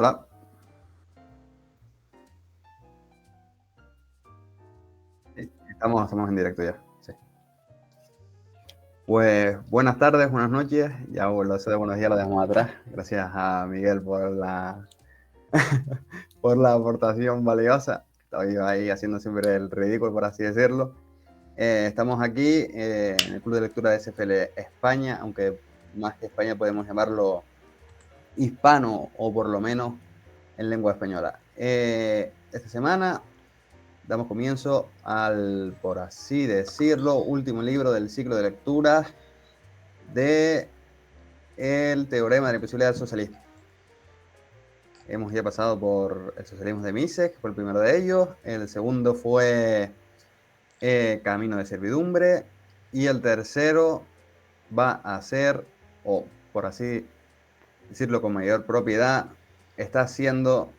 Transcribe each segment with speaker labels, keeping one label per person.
Speaker 1: Hola. Estamos en directo ya. Sí. Pues buenas tardes, buenas noches. Ya lo de buenos días lo dejamos atrás. Gracias a Miguel por la por la aportación valiosa. Estoy ahí haciendo siempre el ridículo, por así decirlo. Estamos aquí en el Club de Lectura de SFL España, aunque más que España podemos llamarlo hispano o por lo menos en lengua española. Esta semana damos comienzo al, por así decirlo, último libro del ciclo de lecturas de El teorema de la imposibilidad del socialismo. Hemos ya pasado por el socialismo de Mises, que fue el primero de ellos. El segundo fue Camino de servidumbre. Y el tercero va a ser, o por así decirlo con mayor propiedad, está siendo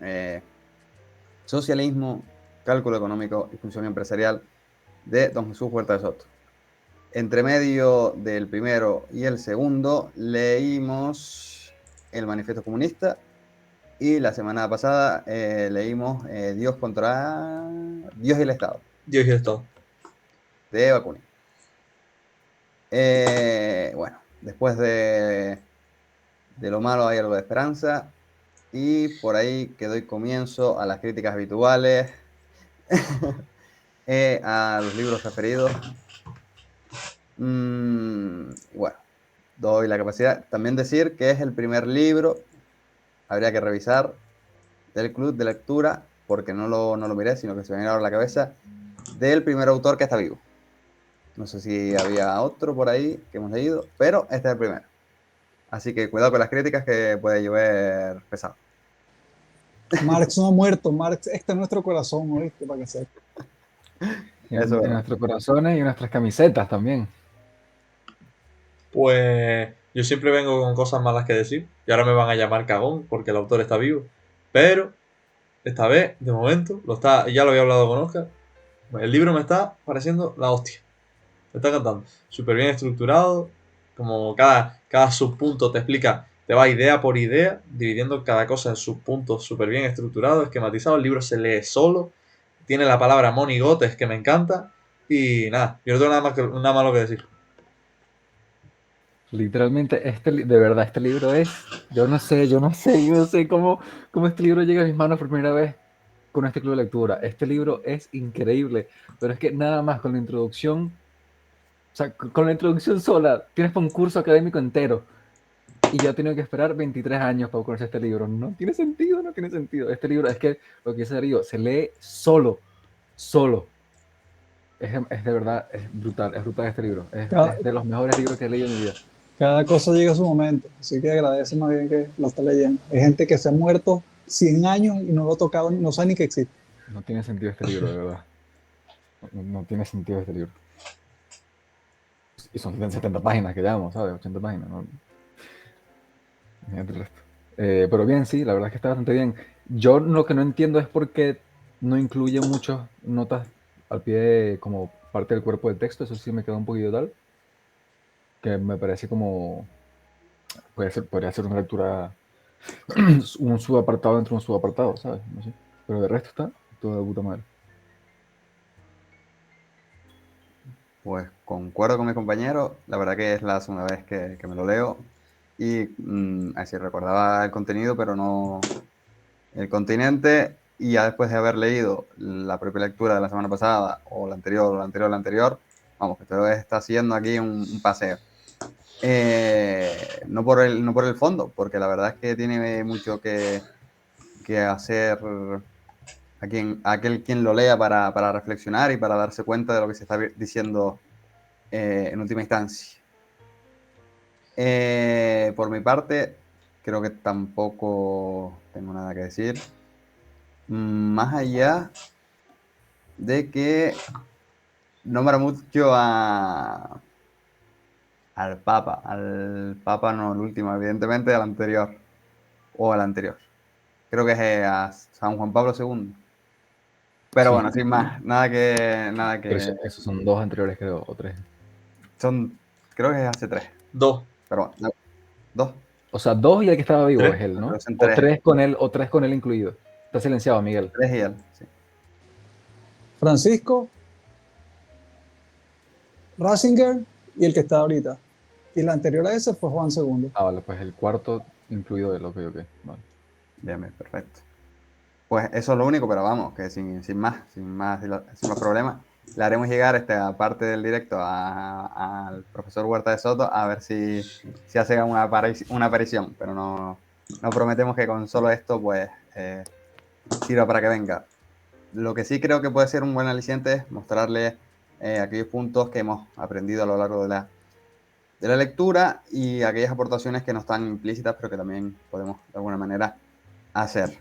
Speaker 1: Socialismo, Cálculo Económico y Función Empresarial de don Jesús Huerta de Soto. Entre medio del primero y el segundo leímos el Manifiesto Comunista y la semana pasada leímos Dios contra Dios y el Estado.
Speaker 2: Dios y el Estado.
Speaker 1: De Bakunin. Bueno, después de lo malo hay algo de esperanza y por ahí que doy comienzo a las críticas habituales, a los libros referidos. Bueno, doy la capacidad. También decir que es el primer libro, habría que revisar, del club de lectura, porque no lo miré, sino que se me viene ahora a la cabeza, del primer autor que está vivo. No sé si había otro por ahí que hemos leído, pero este es el primero. Así que cuidado con las críticas que puede llover pesado.
Speaker 3: Marx no ha muerto, Marx está en nuestro corazón, ¿oíste? Para que sepa.
Speaker 1: Eso es
Speaker 4: En
Speaker 1: verdad.
Speaker 4: nuestros corazones y en nuestras camisetas también.
Speaker 2: Pues yo siempre vengo con cosas malas que decir y ahora me van a llamar cagón porque el autor está vivo. Pero esta vez, de momento, ya lo había hablado con Oscar. El libro me está pareciendo la hostia. Me está encantando. Súper bien estructurado. Como cada subpunto te explica, te va idea por idea, dividiendo cada cosa en subpuntos súper bien estructurado, esquematizado. El libro se lee solo. Tiene la palabra monigotes que me encanta. Y nada, yo no tengo nada malo que decir.
Speaker 4: Literalmente, de verdad, este libro es. Yo no sé cómo este libro llega a mis manos por primera vez con este club de lectura. Este libro es increíble, pero es que nada más con la introducción, o sea, con la introducción sola, tienes para un curso académico entero. Y yo he tenido que esperar 23 años para conocer este libro. No tiene sentido, no tiene sentido. Este libro es que, lo que dice Darío, se lee solo, solo. Es de verdad, es brutal este libro.
Speaker 3: Cada,
Speaker 4: Es de los mejores libros que he leído en mi vida.
Speaker 3: cada cosa llega a su momento, así que agradece más bien que lo está leyendo. Hay gente que se ha muerto 100 años y no lo ha tocado, no sabe ni que existe.
Speaker 4: No tiene sentido este libro, de verdad. No tiene sentido este libro. Y son 70 páginas que llevamos, ¿sabes? 80 páginas, ¿no? Imagínate el resto. Pero bien, sí, la verdad es que está bastante bien. Yo lo que no entiendo es por qué no incluye muchas notas al pie como parte del cuerpo del texto. Eso sí me queda un poquito tal. Que me parece como... podría ser una lectura, un subapartado dentro de un subapartado, ¿sabes? No sé. Pero de resto está todo de puta madre.
Speaker 1: Pues concuerdo con mi compañero, la verdad que es la segunda vez que me lo leo y así recordaba el contenido, pero no el continente, y ya después de haber leído la propia lectura de la semana pasada o la anterior, o la anterior, vamos, que esto está haciendo aquí un paseo. No por el fondo, porque la verdad es que tiene mucho que hacer aquel quien lo lea para reflexionar y para darse cuenta de lo que se está diciendo en última instancia. Por mi parte, creo que tampoco tengo nada que decir. Más allá de que nombra mucho al Papa no el último, evidentemente al anterior, o al anterior. Creo que es a San Juan Pablo II. Pero
Speaker 4: Sí,
Speaker 1: bueno, sin más, nada
Speaker 4: pero
Speaker 1: que
Speaker 4: esos son dos anteriores, creo, o tres.
Speaker 1: son, creo que es hace 3.
Speaker 2: Dos.
Speaker 1: Pero bueno, dos.
Speaker 4: O sea, 2 y el que estaba vivo
Speaker 2: ¿Tres?
Speaker 4: es él, ¿no?
Speaker 1: Creo que son
Speaker 4: O
Speaker 1: tres.
Speaker 4: 3 con él, o 3 con él incluido. Está silenciado, Miguel.
Speaker 1: 3 y él, sí.
Speaker 3: Francisco, Ratzinger y el que está ahorita. Y el anterior a ese fue Juan II.
Speaker 4: Ah, vale, pues el cuarto incluido él, ok. Vale.
Speaker 1: Bien, bien, perfecto. Pues eso es lo único, pero vamos, que sin más problemas, le haremos llegar esta parte del directo al profesor Huerta de Soto a ver si hace una aparición, pero no prometemos que con solo esto pues sirva para que venga. Lo que sí creo que puede ser un buen aliciente es mostrarle aquellos puntos que hemos aprendido a lo largo de la lectura y aquellas aportaciones que no están implícitas, pero que también podemos de alguna manera hacer.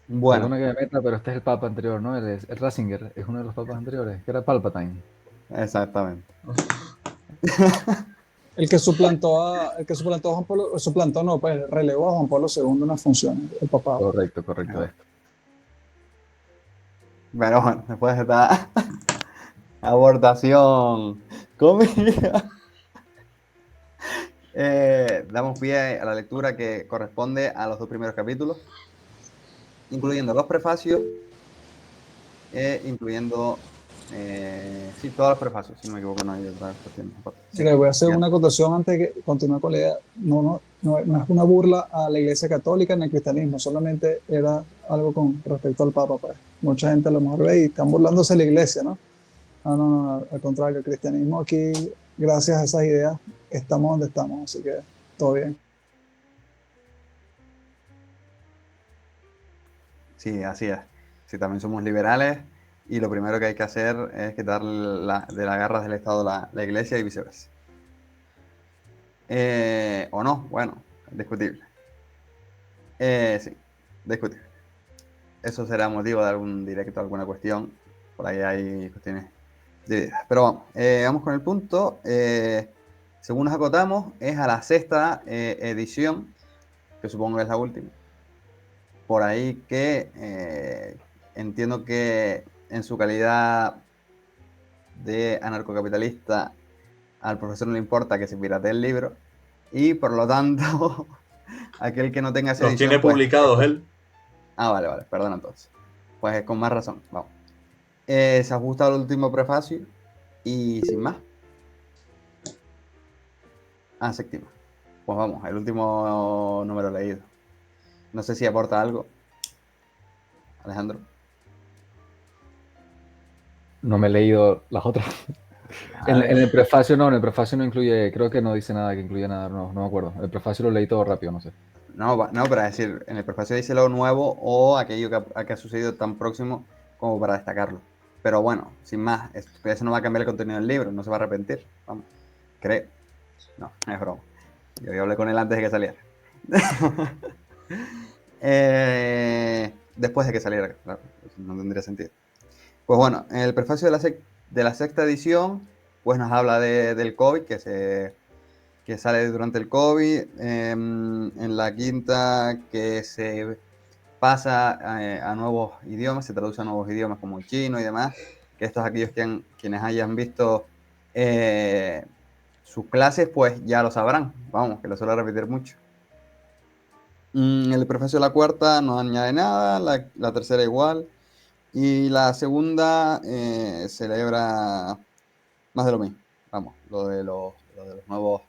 Speaker 1: Bueno,
Speaker 4: Perdona que me meta, pero este es el papa anterior, ¿no? El Ratzinger es uno de los papas anteriores, que era Palpatine.
Speaker 1: exactamente.
Speaker 3: El que suplantó a Juan Pablo, suplantó no, pues relevó a Juan Pablo II en las funciones, el papado.
Speaker 4: Correcto.
Speaker 1: Pero bueno, después de esta abortación cómica, damos pie a la lectura que corresponde a los 2 primeros capítulos, incluyendo los prefacios, incluyendo sí, todos los prefacios, si no me equivoco, no hay otra cuestión. Sí,
Speaker 3: Mira, voy a hacer
Speaker 1: bien.
Speaker 3: una acotación antes de que continúe con la idea. No es una burla a la Iglesia Católica ni al cristianismo, solamente era algo con respecto al Papa. Pues. Mucha gente a lo mejor ve y están burlándose de la Iglesia, ¿no? No, al contrario, el cristianismo aquí, gracias a esas ideas, estamos donde estamos, así que todo bien.
Speaker 1: Sí, así es. Sí, también somos liberales y lo primero que hay que hacer es quitar de las garras del Estado la Iglesia y viceversa. ¿O no? Bueno, discutible. Sí, discutible. Eso será motivo de algún directo, alguna cuestión. Por ahí hay cuestiones divididas. Pero vamos con el punto. Según nos acotamos, es a la 6ª edición, que supongo que es la última. Por ahí que entiendo que en su calidad de anarcocapitalista al profesor no le importa que se piratee el libro y por lo tanto aquel que no tenga esa
Speaker 2: Los
Speaker 1: edición
Speaker 2: tiene
Speaker 1: pues,
Speaker 2: publicados él.
Speaker 1: vale, perdón entonces. Pues con más razón, vamos. Se ajusta al último prefacio y sin más. Séptima. Pues vamos, el último número leído. No sé si aporta algo, Alejandro.
Speaker 4: No me he leído las otras. En el prefacio no incluye, creo que no dice nada que incluya nada, no me acuerdo. El prefacio lo leí todo rápido, no sé.
Speaker 1: No, pero es decir, en el prefacio dice lo nuevo o aquello que ha sucedido tan próximo como para destacarlo. Pero bueno, sin más, eso no va a cambiar el contenido del libro, no se va a arrepentir. Vamos, creo. No, es broma. Yo hablé con él antes de que saliera. Después de que saliera, claro, no tendría sentido. Pues bueno, en el prefacio de la 6ª edición, pues nos habla del COVID, que sale durante el COVID. En la 5ª, que se pasa a nuevos idiomas, se traduce a nuevos idiomas como el chino y demás, que estos aquellos quienes hayan visto sus clases, pues ya lo sabrán, vamos, que lo suelo repetir mucho. El prefacio de la 4ª no añade nada, la 3ª igual, y la 2ª celebra más de lo mismo, vamos, lo de los nuevos,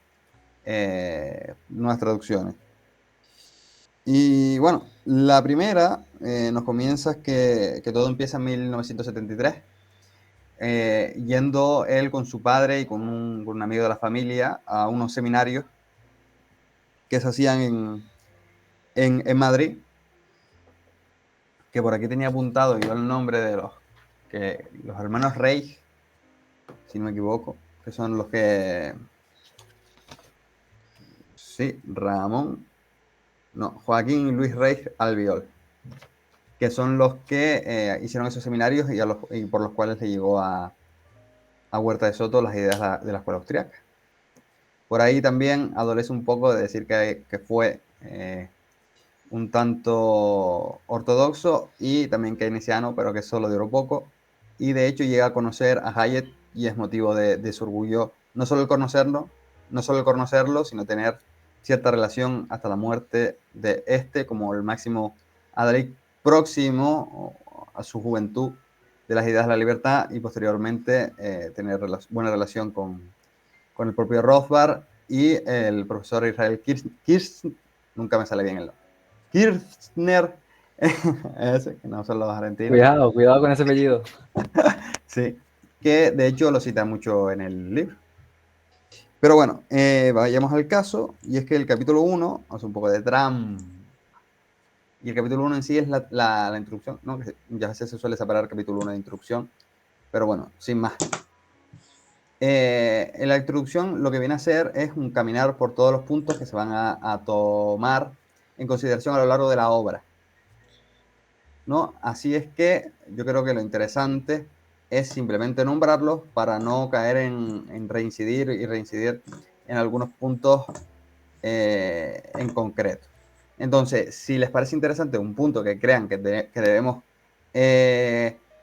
Speaker 1: nuevas traducciones. Y bueno, la primera nos comienza que todo empieza en 1973, yendo él con su padre y con un amigo de la familia a unos seminarios que se hacían en Madrid, que por aquí tenía apuntado yo el nombre de los hermanos Reich, si no me equivoco, que son los que... Sí, Joaquín y Luis Reich Albiol, que son los que hicieron esos seminarios y por los cuales le llegó a Huerta de Soto las ideas de la escuela austriaca. Por ahí también adolece un poco de decir que fue un tanto ortodoxo y también keynesiano, pero que solo duró poco. Y de hecho llega a conocer a Hayek y es motivo de su orgullo, no solo el conocerlo, sino tener cierta relación hasta la muerte de este como el máximo adalic próximo a su juventud de las ideas de la libertad y posteriormente tener buena relación con el propio Rothbard y el profesor Israel Kirchner, nunca me sale bien el nombre, Kirchner, ese, que no son los argentinos.
Speaker 4: Cuidado con ese apellido.
Speaker 1: Sí, que de hecho lo cita mucho en el libro. Pero bueno, vayamos al caso, y es que el capítulo 1 hace un poco de trampa. Y el capítulo 1 en sí es la introducción, ¿no? Que ya veces se suele separar el capítulo 1 de introducción, pero bueno, sin más. En la introducción lo que viene a hacer es un caminar por todos los puntos que se van a tomar en consideración a lo largo de la obra, ¿no? Así es que yo creo que lo interesante es simplemente nombrarlos para no caer en reincidir y reincidir en algunos puntos en concreto. Entonces, si les parece interesante un punto que crean que debemos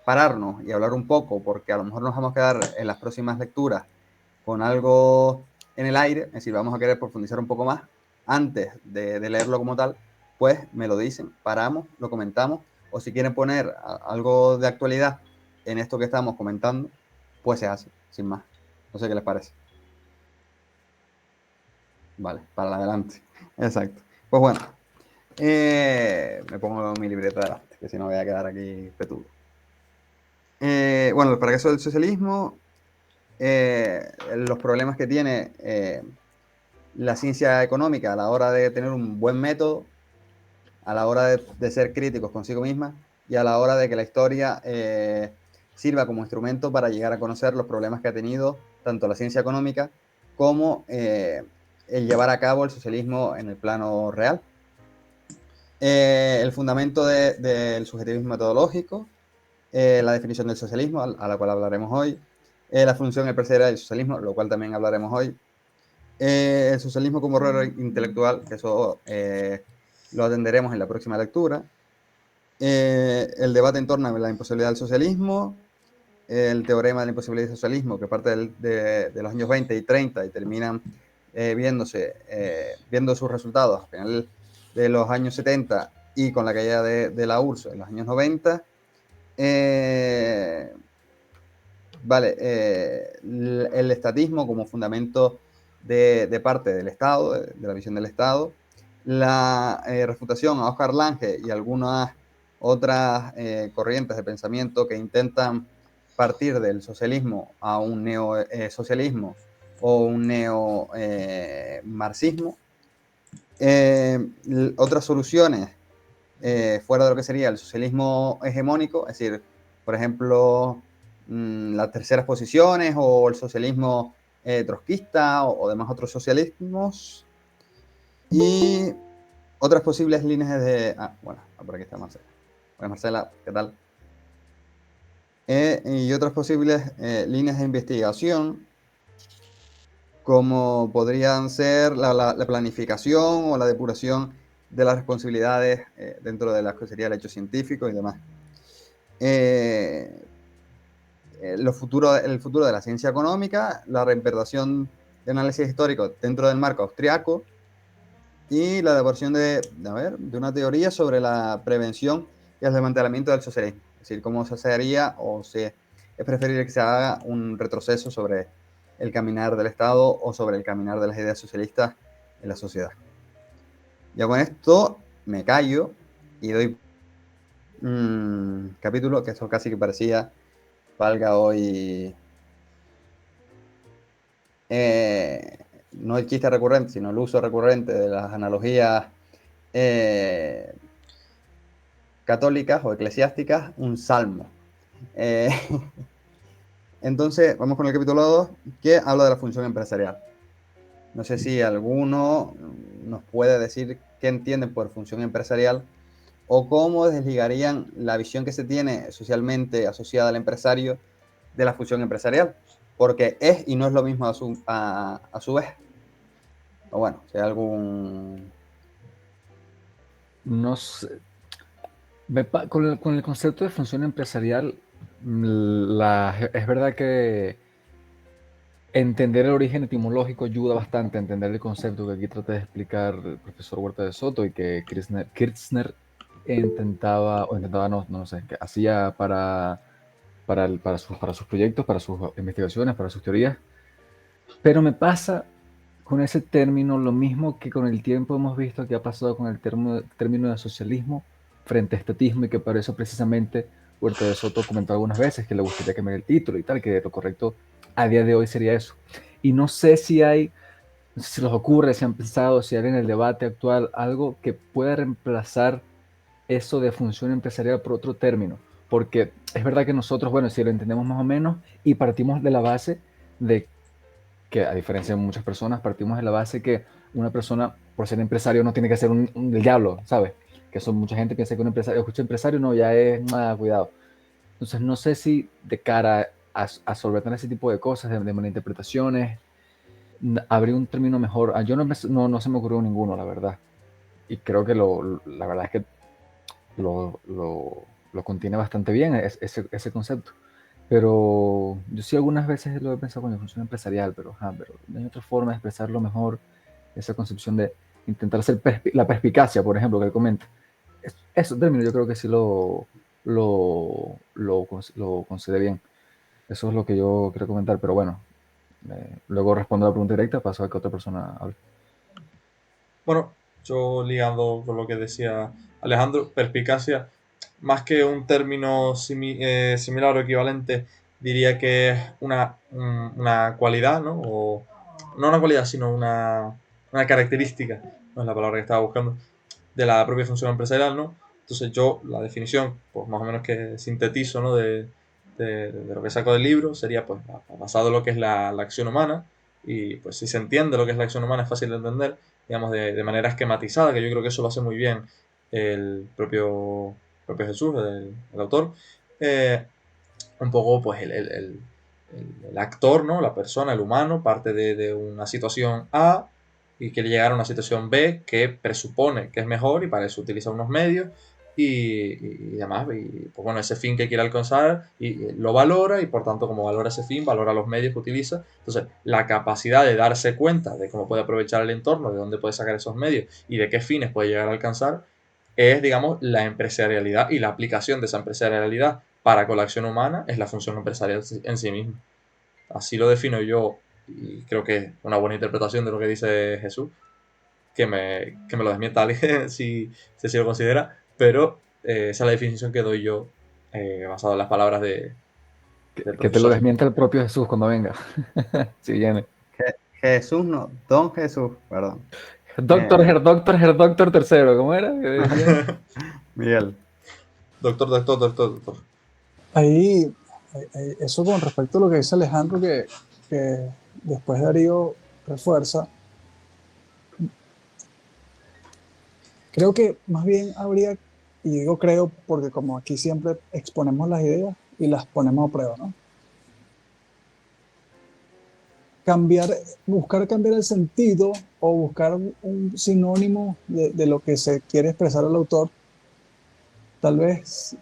Speaker 1: pararnos y hablar un poco, porque a lo mejor nos vamos a quedar en las próximas lecturas con algo en el aire, es decir, vamos a querer profundizar un poco más antes de leerlo como tal, pues me lo dicen, paramos, lo comentamos, o si quieren poner algo de actualidad en esto que estamos comentando, pues se hace, sin más. No sé qué les parece. Vale, para adelante. Exacto. Pues bueno, me pongo mi libreta delante, que si no voy a quedar aquí petudo. Bueno, el fracaso del socialismo, los problemas que tiene la ciencia económica a la hora de tener un buen método, a la hora de ser críticos consigo misma y a la hora de que la historia sirva como instrumento para llegar a conocer los problemas que ha tenido tanto la ciencia económica como el llevar a cabo el socialismo en el plano real. El fundamento del subjetivismo metodológico, la definición del socialismo, a la cual hablaremos hoy, la función empresarial del socialismo, lo cual también hablaremos hoy, el socialismo como error intelectual, que eso lo atenderemos en la próxima lectura, el debate en torno a la imposibilidad del socialismo, el teorema de la imposibilidad del socialismo, que parte de los años 20 y 30 y terminan viendo sus resultados a final de los años 70 y con la caída de la URSS en los años 90. El estatismo como fundamento de parte del Estado, de la visión del Estado, la refutación a Oscar Lange y algunas otras corrientes de pensamiento que intentan partir del socialismo a un neosocialismo o un neo-marxismo. Otras soluciones fuera de lo que sería el socialismo hegemónico, es decir, por ejemplo, las terceras posiciones o el socialismo trotskista o demás otros socialismos. Y otras posibles líneas de... bueno, por aquí está Marcela. Hola Marcela, ¿qué tal? Y otras posibles líneas de investigación, como podrían ser la planificación o la depuración de las responsabilidades dentro de la que sería el hecho científico y demás. El futuro de la ciencia económica, la reinterpretación de análisis histórico dentro del marco austriaco y la elaboración de una teoría sobre la prevención y el desmantelamiento del socialismo. Es decir, cómo se haría es preferible que se haga un retroceso sobre el caminar del Estado o sobre el caminar de las ideas socialistas en la sociedad. Ya con esto me callo y doy un capítulo que eso casi que parecía valga hoy no el chiste recurrente, sino el uso recurrente de las analogías católicas o eclesiásticas, un salmo. Entonces, vamos con el capítulo 2, que habla de la función empresarial. No sé si alguno nos puede decir qué entienden por función empresarial o cómo desligarían la visión que se tiene socialmente asociada al empresario de la función empresarial, porque es y no es lo mismo a su vez. O bueno, si hay algún...
Speaker 4: No sé. Con el concepto de función empresarial, es verdad que entender el origen etimológico ayuda bastante a entender el concepto que aquí trata de explicar el profesor Huerta de Soto y que Kirchner intentaba, no sé, que hacía para sus proyectos, para sus investigaciones, para sus teorías. Pero me pasa con ese término lo mismo que con el tiempo hemos visto que ha pasado con el término de socialismo frente a estatismo, y que por eso precisamente Huerta de Soto comentó algunas veces que le gustaría cambiar el título y tal, que lo correcto a día de hoy sería eso. Y no sé si hay, no sé si les ocurre, si han pensado, si hay en el debate actual algo que pueda reemplazar eso de función empresarial por otro término. Porque es verdad que nosotros, bueno, si lo entendemos más o menos y partimos de la base de que, a diferencia de muchas personas, partimos de la base que una persona, por ser empresario, no tiene que ser del diablo, ¿sabes? Que eso mucha gente piensa que un empresario, escucha empresario, no, ya es, cuidado. Entonces, no sé si de cara a solventar ese tipo de cosas, de malinterpretaciones, habría un término mejor. Yo no se me ocurrió ninguno, la verdad. Y creo que la verdad es que lo contiene bastante bien ese concepto. Pero yo sí algunas veces lo he pensado con la función empresarial, pero no hay otra forma de expresarlo mejor, esa concepción de intentar hacer la perspicacia, por ejemplo, que él comenta. Eso término yo creo que sí lo concede bien. Eso es lo que yo quiero comentar, pero bueno, luego respondo a la pregunta directa, paso a que otra persona hable.
Speaker 2: Bueno, yo ligando con lo que decía Alejandro, perspicacia, más que un término similar o equivalente, diría que es una cualidad, ¿no? O no una cualidad, sino una característica, no es la palabra que estaba buscando, de la propia función empresarial, ¿no? Entonces yo, la definición, pues más o menos que sintetizo, ¿no? De lo que saco del libro, sería pues basado en lo que es la acción humana, y pues si se entiende lo que es la acción humana es fácil de entender, digamos, de manera esquematizada, que yo creo que eso lo hace muy bien el propio Jesús, el autor. Un poco, pues, el actor, ¿no? La persona, el humano, parte de una situación A y quiere llegar a una situación B que presupone que es mejor y para eso utiliza unos medios y demás. Y, pues, bueno, ese fin que quiere alcanzar y lo valora y, por tanto, como valora ese fin, valora los medios que utiliza. Entonces, la capacidad de darse cuenta de cómo puede aprovechar el entorno, de dónde puede sacar esos medios y de qué fines puede llegar a alcanzar, es, digamos, la empresarialidad y la aplicación de esa empresarialidad para con la acción humana es la función empresarial en sí misma. Así lo defino yo y creo que es una buena interpretación de lo que dice Jesús, que me lo desmienta alguien si así lo considera, pero esa es la definición que doy yo basado en las palabras del
Speaker 4: Que te lo
Speaker 2: profesor.
Speaker 4: desmienta el propio Jesús cuando venga. Si viene.
Speaker 1: Jesús, no, Don Jesús, perdón.
Speaker 4: Doctor tercero, ¿cómo era?
Speaker 1: Miguel.
Speaker 2: Doctor.
Speaker 3: Ahí, eso con respecto a lo que dice Alejandro, que después Darío refuerza, creo que más bien habría, y digo creo porque como aquí siempre exponemos las ideas y las ponemos a prueba, ¿no? Buscar cambiar el sentido o buscar un sinónimo de lo que se quiere expresar el autor, tal vez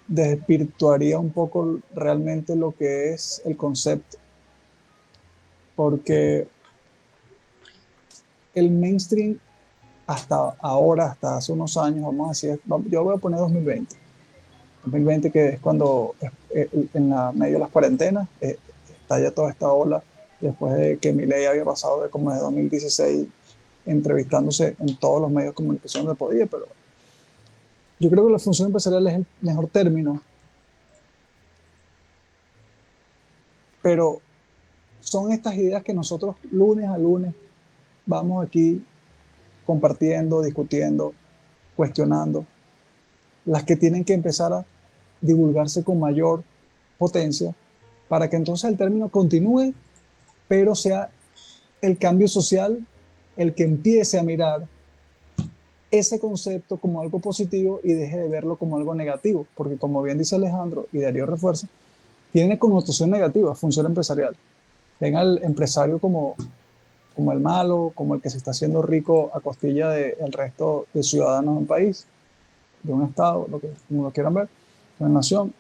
Speaker 3: desvirtuaría un poco realmente lo que es el concepto, porque el mainstream hasta ahora, hasta hace unos años, vamos a decir, yo voy a poner 2020 que es cuando en la medio de las cuarentenas estalla toda esta ola, después de que Milei había pasado de como de 2016 entrevistándose en todos los medios de comunicación donde podía, pero yo creo que la función empresarial es el mejor término, pero son estas ideas que nosotros lunes a lunes vamos aquí compartiendo, discutiendo, cuestionando, las que tienen que empezar a divulgarse con mayor potencia para que entonces el término continúe, pero sea el cambio social el que empiece a mirar ese concepto como algo positivo y deje de verlo como algo negativo, porque como bien dice Alejandro y Darío refuerza, tiene connotación negativa, función empresarial. Ven al empresario como el malo, como el que se está haciendo rico a costilla del resto de ciudadanos de un país, de un estado, como lo quieran ver, de una nación.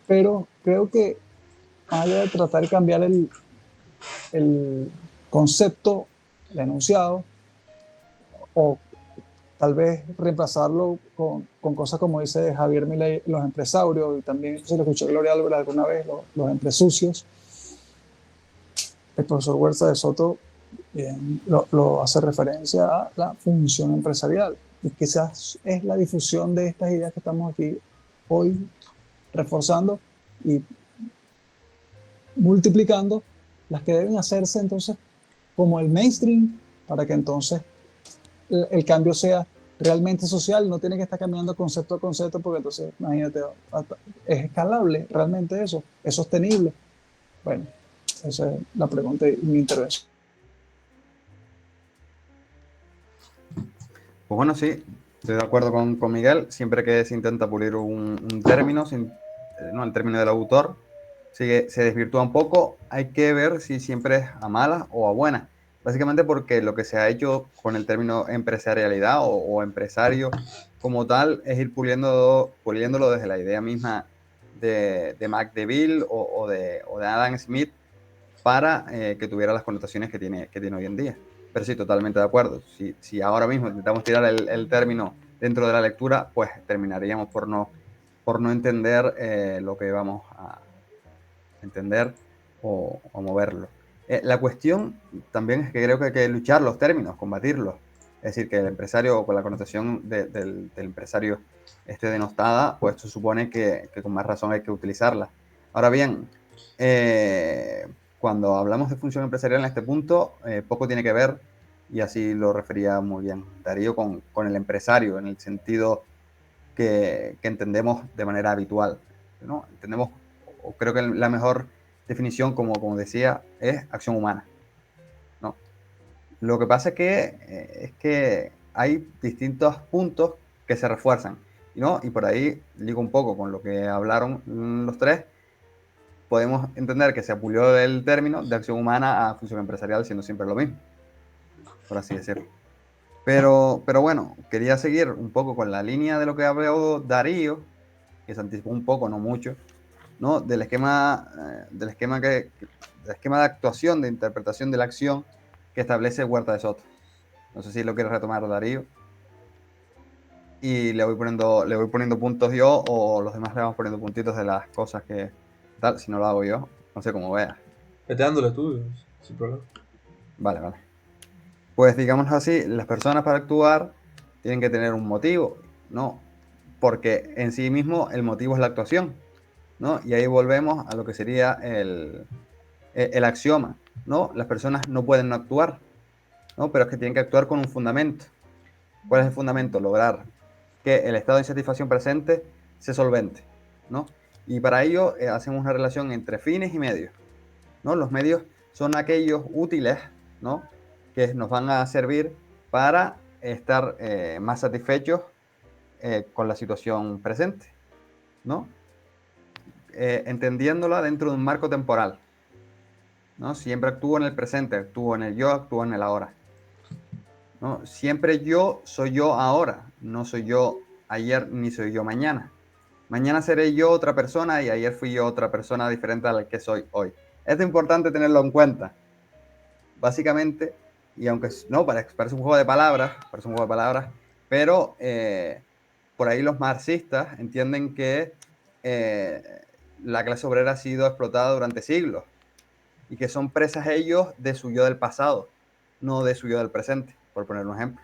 Speaker 3: Pero creo que más allá de tratar de cambiar el concepto, el enunciado, o tal vez reemplazarlo con cosas como dice Javier Milei, los empresarios, y también se lo escuché Gloria Álvarez alguna vez, los empresucios. El profesor Huerta de Soto lo hace referencia a la función empresarial, y quizás es la difusión de estas ideas que estamos aquí hoy reforzando y multiplicando, las que deben hacerse entonces como el mainstream, para que entonces el cambio sea realmente social, no tiene que estar cambiando concepto a concepto, porque entonces, imagínate, es escalable realmente eso, es sostenible. Bueno, esa es la pregunta y mi intervención.
Speaker 1: Pues bueno, sí, estoy de acuerdo con Miguel. Siempre que se intenta pulir un término, ¿no? El término del autor, se desvirtúa un poco. Hay que ver si siempre es a malas o a buenas. Básicamente porque lo que se ha hecho con el término empresarialidad o empresario como tal es ir puliéndolo desde la idea misma de Mac DeVille o de Adam Smith para que tuviera las connotaciones que tiene hoy en día. Pero sí, totalmente de acuerdo. Si ahora mismo intentamos tirar el término dentro de la lectura, pues terminaríamos por no entender lo que vamos a entender o moverlo. La cuestión también es que creo que hay que luchar los términos, combatirlos. Es decir, que el empresario, con la connotación del empresario denostada, pues se supone que con más razón hay que utilizarla. Ahora bien, cuando hablamos de función empresarial en este punto, poco tiene que ver, y así lo refería muy bien Darío, con el empresario, en el sentido que entendemos de manera habitual, ¿no? Entendemos, o creo que la mejor definición, como decía, es acción humana, ¿no? Lo que pasa es que hay distintos puntos que se refuerzan, ¿no? Y por ahí ligo un poco con lo que hablaron los tres. Podemos entender que se apulió el término de acción humana a función empresarial, siendo siempre lo mismo, por así decirlo. Pero bueno, quería seguir un poco con la línea de lo que habló Darío, que se anticipó un poco, no mucho, ¿no? Del esquema de actuación, de interpretación de la acción que establece Huerta de Soto. No sé si lo quiere retomar Darío. Y le voy poniendo puntos yo, o los demás le vamos poniendo puntitos de las cosas que tal, si no lo hago yo, no sé cómo veas.
Speaker 2: Vete dándole tú, sin problema.
Speaker 1: Vale. Pues digamos así, las personas para actuar tienen que tener un motivo, ¿no? Porque en sí mismo el motivo es la actuación, ¿no? Y ahí volvemos a lo que sería el axioma, ¿no? Las personas no pueden no actuar, ¿no? Pero es que tienen que actuar con un fundamento. ¿Cuál es el fundamento? Lograr que el estado de insatisfacción presente se solvente, ¿no? Y para ello hacemos una relación entre fines y medios, ¿no? Los medios son aquellos útiles, ¿no? Que nos van a servir para estar más satisfechos con la situación presente, ¿no? Entendiéndola dentro de un marco temporal, ¿no? Siempre actúo en el presente, actúo en el yo, actúo en el ahora, ¿no? Siempre yo soy yo ahora, no soy yo ayer ni soy yo mañana. Mañana seré yo otra persona y ayer fui yo otra persona diferente a la que soy hoy. Esto es importante tenerlo en cuenta. Básicamente, y aunque no, parece un juego de palabras, pero por ahí los marxistas entienden que la clase obrera ha sido explotada durante siglos y que son presas ellos de su yo del pasado, no de su yo del presente, por poner un ejemplo.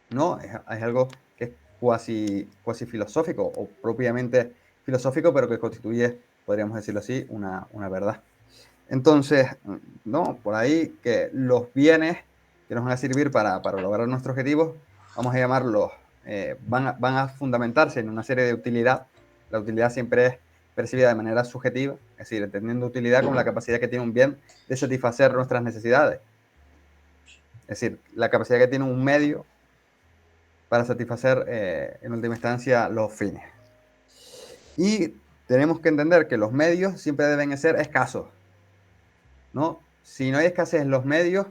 Speaker 1: No, es algo que es cuasi filosófico o propiamente filosófico, pero que constituye, podríamos decirlo así, una verdad. Entonces, no, por ahí que los bienes que nos van a servir para lograr nuestros objetivos, vamos a llamarlos, van a fundamentarse en una serie de utilidad. La utilidad siempre es percibida de manera subjetiva, es decir, entendiendo utilidad como la capacidad que tiene un bien de satisfacer nuestras necesidades. Es decir, la capacidad que tiene un medio para satisfacer en última instancia los fines. Y tenemos que entender que los medios siempre deben ser escasos, ¿no? Si no hay escasez en los medios,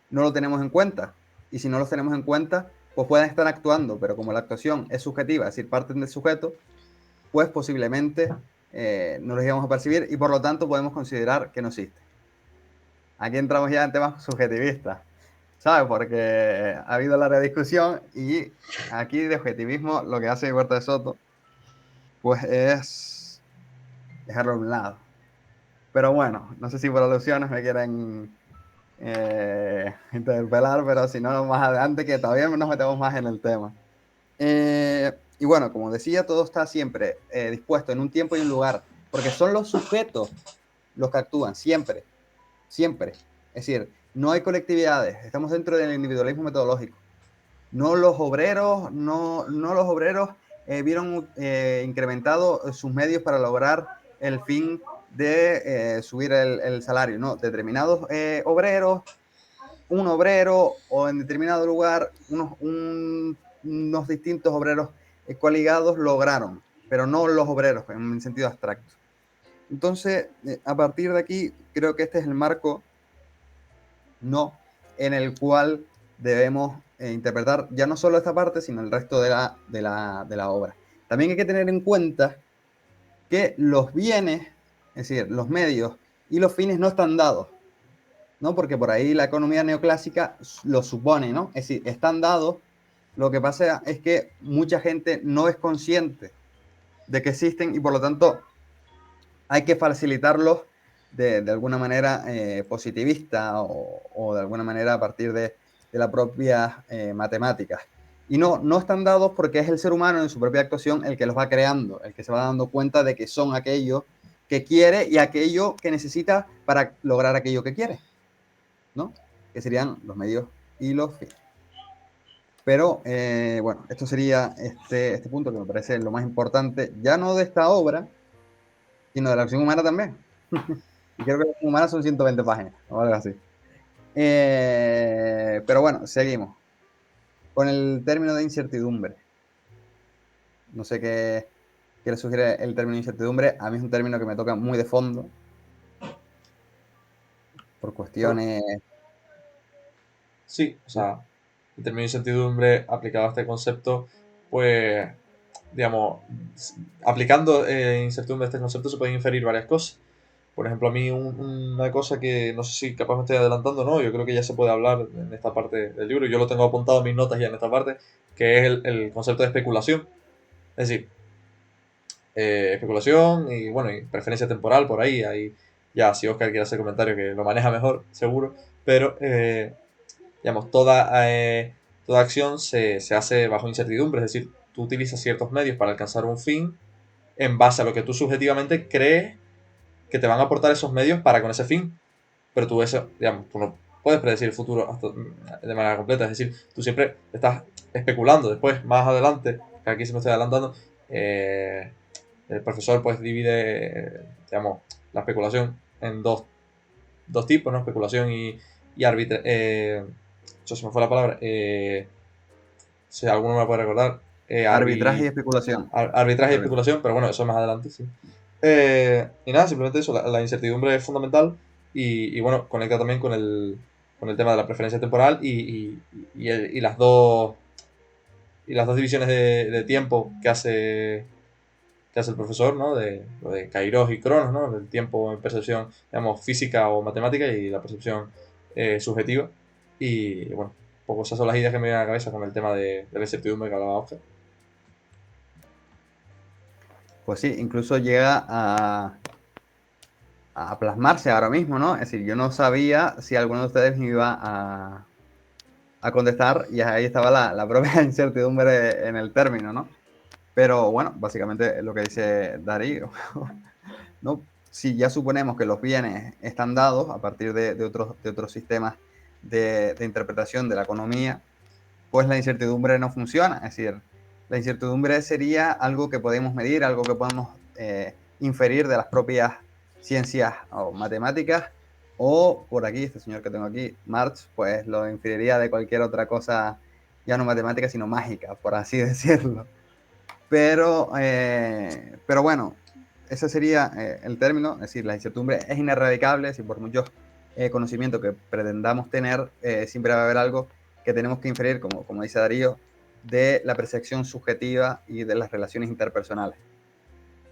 Speaker 1: no lo tenemos en cuenta. Y si no los tenemos en cuenta, pues pueden estar actuando, pero como la actuación es subjetiva, es decir, parten del sujeto, pues posiblemente no los íbamos a percibir y por lo tanto podemos considerar que no existe. aquí entramos ya en temas subjetivistas, ¿sabes? Porque ha habido larga discusión y aquí de objetivismo lo que hace Huerta de Soto, pues es dejarlo a un lado. Pero bueno, no sé si por alusiones me quieren interpelar, pero si no, más adelante que todavía nos metemos más en el tema. Y bueno, como decía, todo está siempre dispuesto en un tiempo y un lugar, porque son los sujetos los que actúan, siempre, siempre. Es decir, no hay colectividades, estamos dentro del individualismo metodológico. No los obreros, no los obreros vieron incrementado sus medios para lograr el fin de subir el salario. No, determinados obreros, un obrero o en determinado lugar, unos distintos obreros coaligados lograron, pero no los obreros en un sentido abstracto. Entonces, a partir de aquí, creo que este es el marco no en el cual debemos interpretar ya no solo esta parte, sino el resto de la obra. También hay que tener en cuenta que los bienes, es decir, los medios y los fines no están dados, ¿no? Porque por ahí la economía neoclásica lo supone, ¿no? Es decir, están dados, lo que pasa es que mucha gente no es consciente de que existen y por lo tanto hay que facilitarlos de alguna manera positivista o de alguna manera a partir de la propia matemáticas. Y no están dados porque es el ser humano en su propia actuación el que los va creando, el que se va dando cuenta de que son aquello que quiere y aquello que necesita para lograr aquello que quiere, ¿no? Que serían los medios y los fines. Pero bueno, esto sería este punto que me parece lo más importante, ya no de esta obra, sino de la acción humana también. Y creo que la acción humana son 120 páginas, o algo así. Pero bueno, seguimos. Con el término de incertidumbre. No sé qué le sugiere el término de incertidumbre. A mí es un término que me toca muy de fondo. Por cuestiones.
Speaker 2: Sí, o sea, el término de incertidumbre aplicado a este concepto, pues, digamos, aplicando incertidumbre a este concepto se pueden inferir varias cosas. Por ejemplo, a mí una cosa que no sé si capaz me estoy adelantando o no, yo creo que ya se puede hablar en esta parte del libro, yo lo tengo apuntado en mis notas ya en esta parte, que es el concepto de especulación. Es decir, especulación y bueno, y preferencia temporal por ahí ya si Oscar quiere hacer comentario que lo maneja mejor, seguro, pero digamos, toda acción se hace bajo incertidumbre, es decir, tú utilizas ciertos medios para alcanzar un fin en base a lo que tú subjetivamente crees que te van a aportar esos medios para con ese fin, pero tú eso, digamos, tú no puedes predecir el futuro de manera completa, es decir, tú siempre estás especulando, después, más adelante, que aquí se me estoy adelantando, el profesor pues divide, digamos, la especulación en dos tipos, ¿no? Especulación y eso se me fue la palabra, si alguno me la puede recordar,
Speaker 1: Arbitraje y especulación.
Speaker 2: arbitraje y especulación, pero bueno, eso más adelante, sí. Y nada, simplemente eso, la incertidumbre es fundamental y bueno, conecta también con el tema de la preferencia temporal y las dos divisiones de tiempo que hace el profesor, ¿no? Lo de Kairos y Cronos, ¿no? Del tiempo en percepción, digamos, física o matemática y la percepción subjetiva. Y bueno, un poco esas son las ideas que me vienen a la cabeza con el tema de la incertidumbre que hablaba Oscar.
Speaker 1: Pues sí, incluso llega a plasmarse ahora mismo, ¿no? Es decir, yo no sabía si alguno de ustedes me iba a contestar y ahí estaba la propia incertidumbre en el término, ¿no? Pero bueno, básicamente lo que dice Darío, ¿no? Si ya suponemos que los bienes están dados a partir de otros sistemas de interpretación de la economía, pues la incertidumbre no funciona. Es decir, la incertidumbre sería algo que podemos medir, algo que podemos inferir de las propias ciencias o matemáticas, o por aquí, este señor que tengo aquí, Marx, pues lo inferiría de cualquier otra cosa, ya no matemática, sino mágica, por así decirlo. Pero bueno, ese sería el término, es decir, la incertidumbre es inerradicable, si por muchos conocimientos que pretendamos tener, siempre va a haber algo que tenemos que inferir, como dice Darío, de la percepción subjetiva y de las relaciones interpersonales.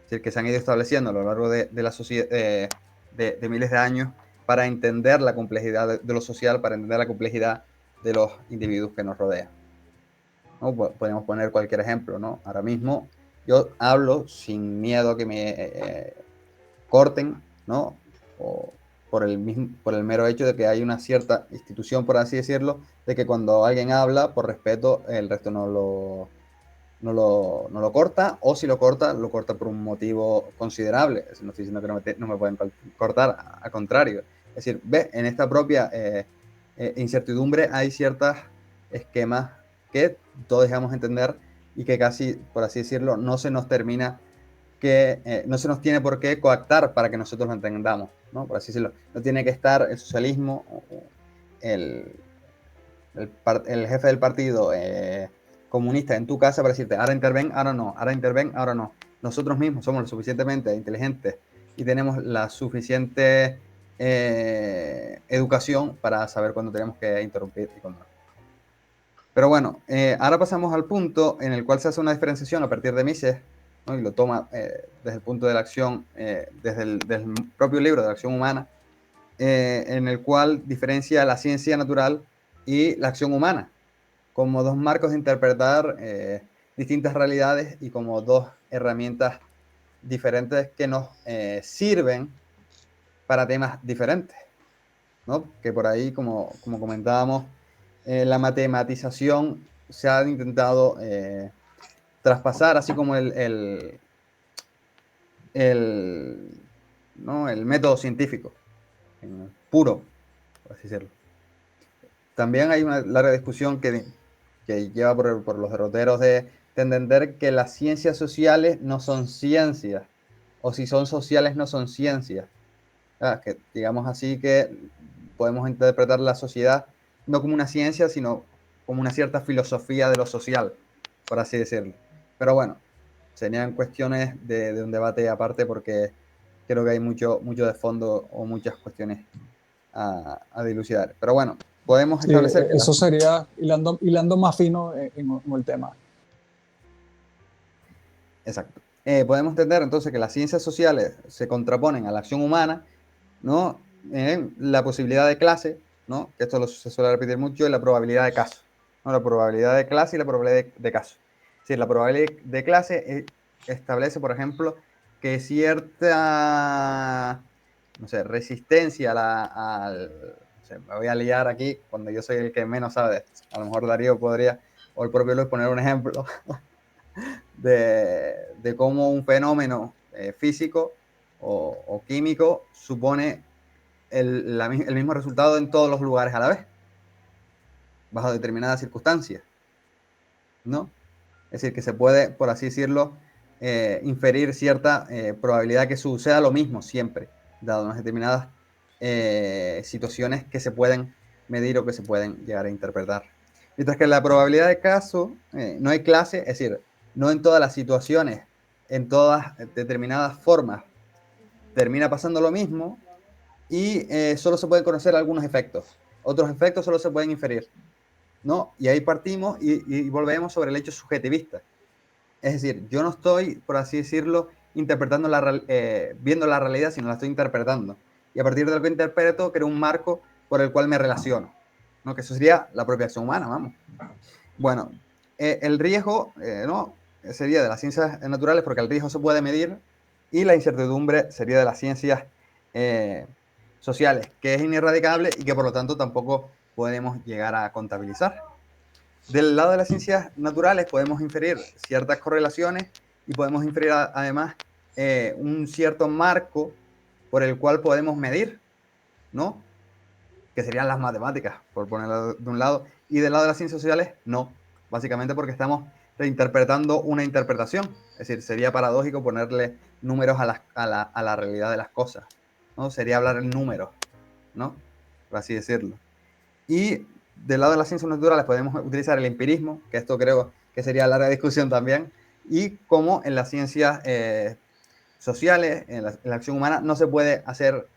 Speaker 1: Es decir, que se han ido estableciendo a lo largo de la sociedad, de miles de años para entender la complejidad de lo social, para entender la complejidad de los individuos que nos rodean, ¿no? Podemos poner cualquier ejemplo, ¿no? Ahora mismo yo hablo sin miedo a que me corten, ¿no? O por el mero hecho de que hay una cierta institución, por así decirlo, de que cuando alguien habla, por respeto, el resto no lo corta, o si lo corta por un motivo considerable. No estoy diciendo que no me pueden cortar, al contrario. Es decir, en esta propia incertidumbre hay ciertos esquemas que todos dejamos entender y que casi, por así decirlo, no se nos tiene por qué coactar para que nosotros lo entendamos, ¿no? Por así decirlo. No tiene que estar el socialismo, el jefe del partido comunista en tu casa para decirte, ahora interven, ahora no, ahora interven, ahora no. Nosotros mismos somos lo suficientemente inteligentes y tenemos la suficiente educación para saber cuándo tenemos que interrumpir y cuándo no. Pero bueno, ahora pasamos al punto en el cual se hace una diferenciación a partir de Mises, ¿no? Y lo toma desde el punto de la acción, desde el propio libro de la acción humana, en el cual diferencia la ciencia natural y la acción humana como dos marcos de interpretar distintas realidades y como dos herramientas diferentes que nos sirven para temas diferentes, ¿no? Que por ahí, como comentábamos, la matematización se ha intentado traspasar, así como ¿no? el método científico, puro, por así decirlo. También hay una larga discusión que lleva por los derroteros de entender que las ciencias sociales no son ciencias, o si son sociales no son ciencias. Que digamos así que podemos interpretar la sociedad no como una ciencia, sino como una cierta filosofía de lo social, por así decirlo. Pero bueno, serían cuestiones de un debate aparte porque creo que hay mucho de fondo o muchas cuestiones a dilucidar. Pero bueno, podemos
Speaker 3: Sí,
Speaker 1: establecer que
Speaker 3: eso sería hilando más fino en el tema.
Speaker 1: Exacto. Podemos entender entonces que las ciencias sociales se contraponen a la acción humana, ¿no? En la posibilidad de clase, ¿no? Que esto se suele repetir mucho, y la probabilidad de caso, ¿no? La probabilidad de clase y la probabilidad de caso. Es decir, la probabilidad de clase establece, por ejemplo, que cierta, no sé, resistencia no sé, me voy a liar aquí cuando yo soy el que menos sabe de esto. A lo mejor Darío podría, o el propio Luis, poner un ejemplo de cómo un fenómeno físico o químico supone el mismo resultado en todos los lugares a la vez, bajo determinadas circunstancias, ¿no? Es decir, que se puede, por así decirlo, inferir cierta probabilidad que suceda lo mismo siempre, dado unas determinadas situaciones que se pueden medir o que se pueden llegar a interpretar. Mientras que la probabilidad de caso, no hay clase, es decir, no en todas las situaciones, en todas determinadas formas, termina pasando lo mismo y solo se pueden conocer algunos efectos. Otros efectos solo se pueden inferir, ¿no? Y ahí partimos y volvemos sobre el hecho subjetivista. Es decir, yo no estoy, por así decirlo, interpretando viendo la realidad, sino la estoy interpretando. Y a partir de lo que interpreto, creo un marco por el cual me relaciono, ¿no? Que eso sería la propia acción humana, vamos. Bueno, el riesgo, ¿no? Sería de las ciencias naturales, porque el riesgo se puede medir, y la incertidumbre sería de las ciencias sociales, que es ineradicable y que por lo tanto tampoco podemos llegar a contabilizar. Del lado de las ciencias naturales podemos inferir ciertas correlaciones y podemos inferir además un cierto marco por el cual podemos medir, ¿no? Que serían las matemáticas, por ponerlo de un lado, y del lado de las ciencias sociales, no, básicamente porque estamos reinterpretando una interpretación, es decir, sería paradójico ponerle números a la realidad de las cosas, ¿no? Sería hablar en números, ¿no? Por así decirlo. Y del lado de las ciencias naturales podemos utilizar el empirismo, que esto creo que sería larga discusión también, y como en las ciencias sociales, en la acción humana, no se puede hacer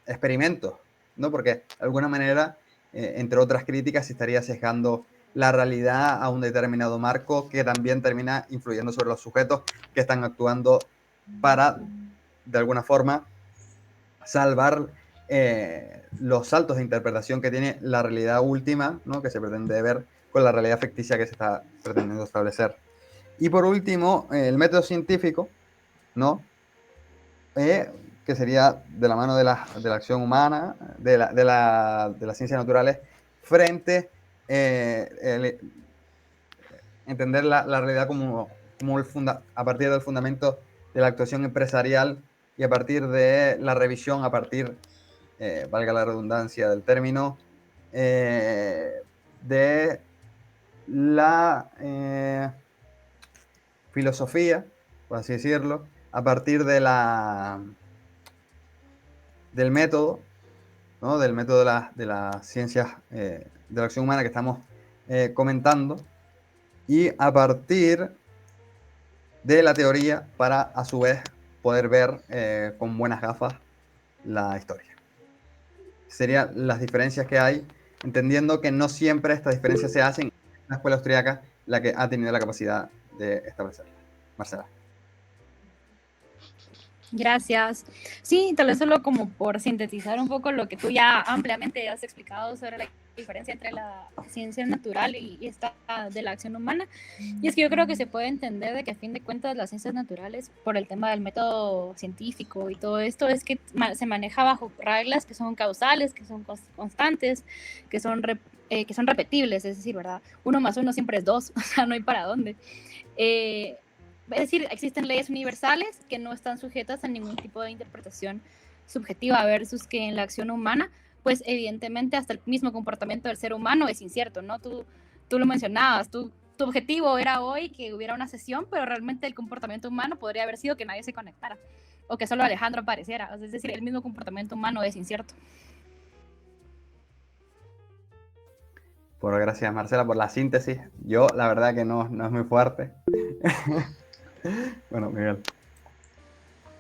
Speaker 1: experimentos, ¿no? Porque de alguna manera, entre otras críticas, se estaría sesgando la realidad a un determinado marco que también termina influyendo sobre los sujetos que están actuando para, de alguna forma, salvar los saltos de interpretación que tiene la realidad última, ¿no? Que se pretende ver con la realidad ficticia que se está pretendiendo establecer. Y por último, el método científico, ¿no? Que sería de la mano de la acción humana, de las ciencias naturales, frente entender la realidad como a partir del fundamento de la actuación empresarial y a partir de la revisión, a partir, valga la redundancia del término, de la filosofía, por así decirlo, a partir de del método, ¿no? Del método de las ciencias de la acción humana que estamos comentando, y a partir de la teoría para, a su vez, poder ver con buenas gafas la historia. Serían las diferencias que hay, entendiendo que no siempre estas diferencias se hacen. La escuela austríaca la que ha tenido la capacidad de establecerlas. Marcela.
Speaker 5: Gracias. Sí, tal vez solo como por sintetizar un poco lo que tú ya ampliamente has explicado sobre la diferencia entre la ciencia natural y esta de la acción humana. Y es que yo creo que se puede entender de que a fin de cuentas las ciencias naturales, por el tema del método científico y todo esto, es que se maneja bajo reglas que son causales, que son constantes, que son repetibles, es decir, ¿verdad? 1 más 1 siempre es 2, o sea, no hay para dónde. Es decir, existen leyes universales que no están sujetas a ningún tipo de interpretación subjetiva, versus que en la acción humana, pues evidentemente hasta el mismo comportamiento del ser humano es incierto, ¿no? Tú lo mencionabas, tu objetivo era hoy que hubiera una sesión, pero realmente el comportamiento humano podría haber sido que nadie se conectara, o que solo Alejandro apareciera, es decir, el mismo comportamiento humano es incierto.
Speaker 1: Por gracias, Marcela, por la síntesis. Yo, la verdad que no es muy fuerte. Bueno, Miguel.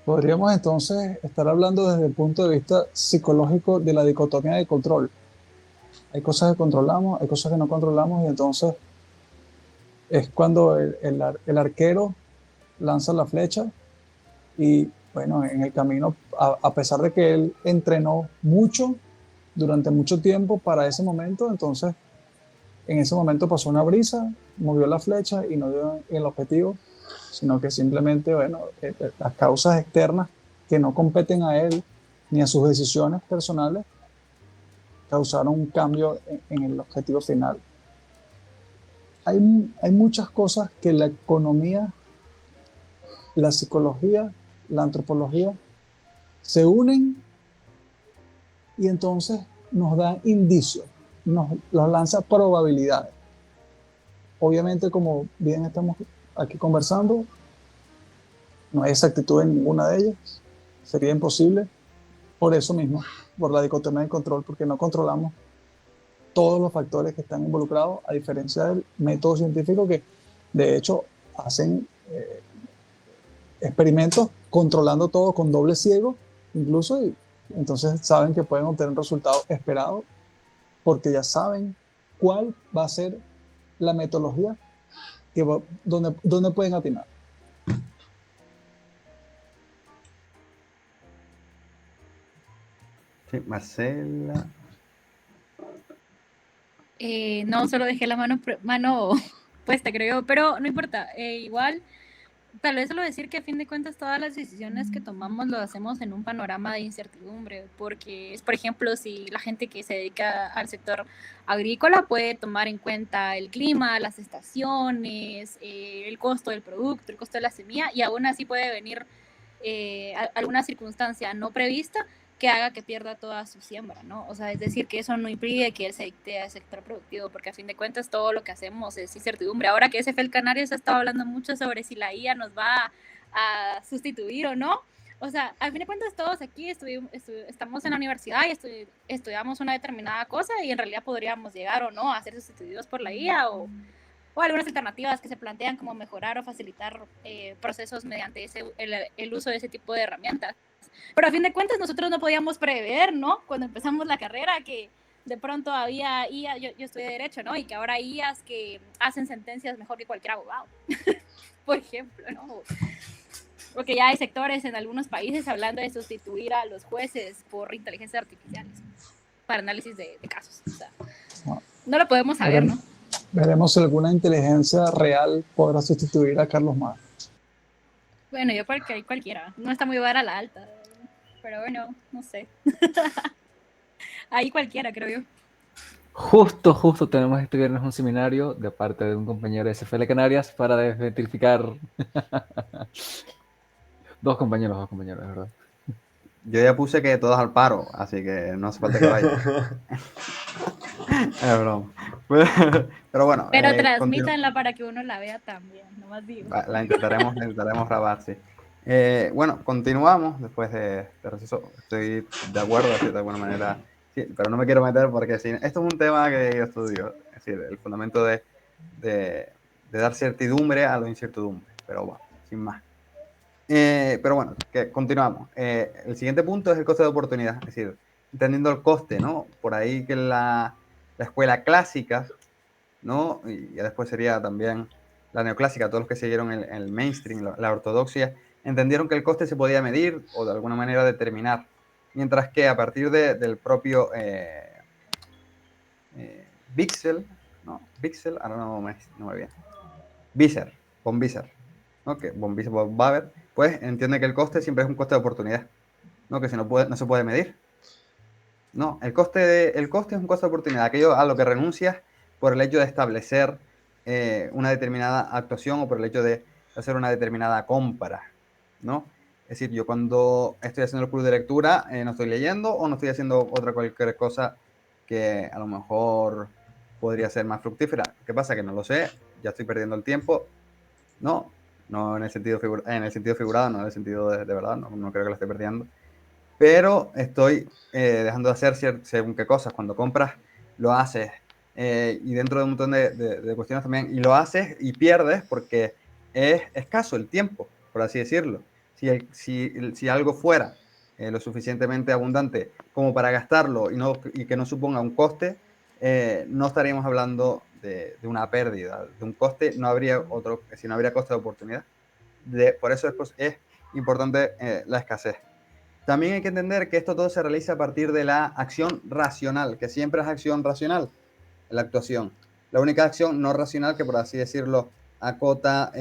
Speaker 3: Podríamos entonces estar hablando desde el punto de vista psicológico de la dicotomía de control. Hay cosas que controlamos, hay cosas que no controlamos, y entonces es cuando el arquero lanza la flecha y, bueno, en el camino, a pesar de que él entrenó mucho durante mucho tiempo para ese momento, entonces en ese momento pasó una brisa, movió la flecha y no dio en el objetivo, sino que simplemente, bueno, las causas externas que no competen a él ni a sus decisiones personales causaron un cambio en el objetivo final. Hay muchas cosas que la economía, la psicología, la antropología se unen y entonces nos dan indicios, nos lanza probabilidades. Obviamente, como bien estamos aquí conversando, no hay exactitud en ninguna de ellas, sería imposible por eso mismo, por la dicotomía de control, porque no controlamos todos los factores que están involucrados, a diferencia del método científico, que de hecho hacen experimentos controlando todo con doble ciego incluso, y entonces saben que pueden obtener un resultado esperado porque ya saben cuál va a ser la metodología donde pueden atinar.
Speaker 1: Sí, Marcela.
Speaker 5: No, solo dejé la mano puesta, creo yo, pero no importa. Igual, tal vez solo decir que a fin de cuentas todas las decisiones que tomamos lo hacemos en un panorama de incertidumbre, porque es, por ejemplo, si la gente que se dedica al sector agrícola puede tomar en cuenta el clima, las estaciones, el costo del producto, el costo de la semilla, y aún así puede venir alguna circunstancia no prevista que haga que pierda toda su siembra, ¿no? O sea, es decir, que eso no impide que él se dicte al sector productivo, porque a fin de cuentas todo lo que hacemos es incertidumbre. Ahora que SFL Canarias ha estado hablando mucho sobre si la IA nos va a sustituir o no, o sea, a fin de cuentas todos aquí estamos en la universidad y estudiamos una determinada cosa y en realidad podríamos llegar o no a ser sustituidos por la IA o algunas alternativas que se plantean como mejorar o facilitar procesos mediante el uso de ese tipo de herramientas. Pero a fin de cuentas nosotros no podíamos prever, ¿no? Cuando empezamos la carrera que de pronto había IA, yo estudié Derecho, ¿no? Y que ahora hay IAs que hacen sentencias mejor que cualquier abogado, por ejemplo, ¿no? Porque ya hay sectores en algunos países hablando de sustituir a los jueces por inteligencias artificiales para análisis de casos. O sea, no lo podemos saber, ¿no?
Speaker 3: Veremos si alguna inteligencia real podrá sustituir a Carlos Mar.
Speaker 5: Bueno, yo creo que hay cualquiera. No está muy vara la alta. Pero bueno, no sé. Ahí cualquiera, creo yo.
Speaker 4: Justo tenemos este viernes un seminario de parte de un compañero de SFL Canarias para desmitificar. Dos compañeros, de verdad.
Speaker 1: Yo ya puse que todos al paro, así que no hace falta que vaya. Es broma. Pero bueno,
Speaker 5: Pero transmítanla para que uno la vea también, nomás digo.
Speaker 1: la intentaremos grabar, sí. Bueno, continuamos después de receso. Estoy de acuerdo, de alguna manera, sí, pero no me quiero meter porque sí, esto es un tema que yo estudio, es decir, el fundamento de dar certidumbre a la incertidumbre, pero bueno, sin más. Pero bueno, que continuamos. El siguiente punto es el coste de oportunidad, es decir, entendiendo el coste, ¿no? Por ahí que la escuela clásica, ¿no? Y ya después sería también la neoclásica, todos los que siguieron el mainstream, la ortodoxia, entendieron que el coste se podía medir o de alguna manera determinar, mientras que a partir del propio Bixel, ¿no? Bixel, ahora no me viene. Visser, von Visser, ¿no? Que von Visser, von Baber, pues entiende que el coste siempre es un coste de oportunidad, ¿no? Que no se puede medir. No, el coste es un coste de oportunidad, aquello a lo que renuncias por el hecho de establecer una determinada actuación o por el hecho de hacer una determinada compra, ¿no? Es decir, yo cuando estoy haciendo el club de lectura no estoy leyendo o no estoy haciendo otra cualquier cosa que a lo mejor podría ser más fructífera. ¿Qué pasa? Que no lo sé, ya estoy perdiendo el tiempo, ¿no? No en el sentido figurado, no en el sentido de verdad, no creo que lo esté perdiendo. Pero estoy dejando de hacer según qué cosas. Cuando compras, lo haces. Y dentro de un montón de cuestiones también. Y lo haces y pierdes porque es escaso el tiempo, por así decirlo. Si algo fuera lo suficientemente abundante como para gastarlo y que no suponga un coste, no estaríamos hablando de una pérdida. De un coste, no habría si no habría coste de oportunidad. Por eso es importante la escasez. También hay que entender que esto todo se realiza a partir de la acción racional, que siempre es acción racional, la actuación. La única acción no racional que, por así decirlo, acota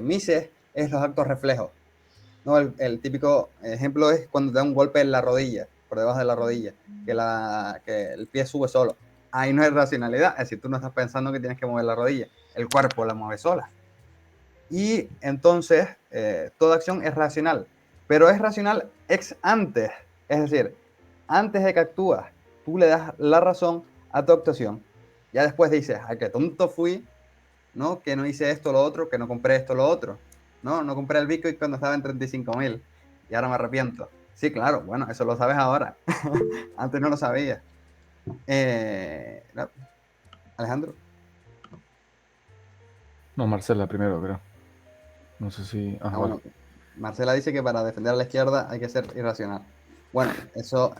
Speaker 1: Mises es los actos reflejos. ¿No? El típico ejemplo es cuando te da un golpe en la rodilla, por debajo de la rodilla, que el pie sube solo. Ahí no hay racionalidad, es decir, tú no estás pensando que tienes que mover la rodilla, el cuerpo la mueve sola. Y entonces, toda acción es racional, pero es racional ex antes, es decir, antes de que actúas, tú le das la razón a tu actuación. Ya después dices, ay, qué tonto fui, ¿no? Que no hice esto, lo otro, que no compré esto, lo otro. No compré el Bitcoin cuando estaba en 35.000 y ahora me arrepiento. Sí, claro, bueno, eso lo sabes ahora. Antes no lo sabías. No. Alejandro.
Speaker 4: No, Marcela primero, creo. No sé si.
Speaker 1: Bueno, Marcela dice que para defender a la izquierda hay que ser irracional. Bueno, eso.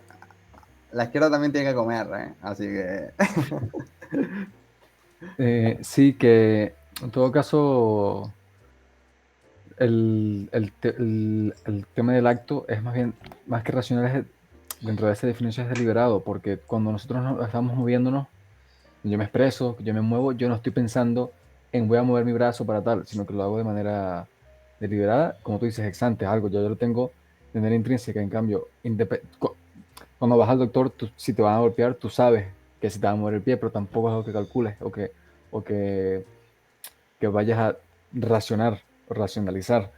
Speaker 1: La izquierda también tiene que comer, ¿eh? Así que.
Speaker 4: Sí, que en todo caso el tema del acto es más bien, más que racional, dentro de esa definición es deliberado, porque cuando nosotros estamos moviéndonos, yo me expreso, yo me muevo, yo no estoy pensando en voy a mover mi brazo para tal, sino que lo hago de manera deliberada, como tú dices, ex ante, algo, yo lo tengo de manera intrínseca. En cambio, cuando vas al doctor, si te van a golpear, tú sabes que se te va a mover el pie, pero tampoco es algo que calcules o que vayas a racionalizar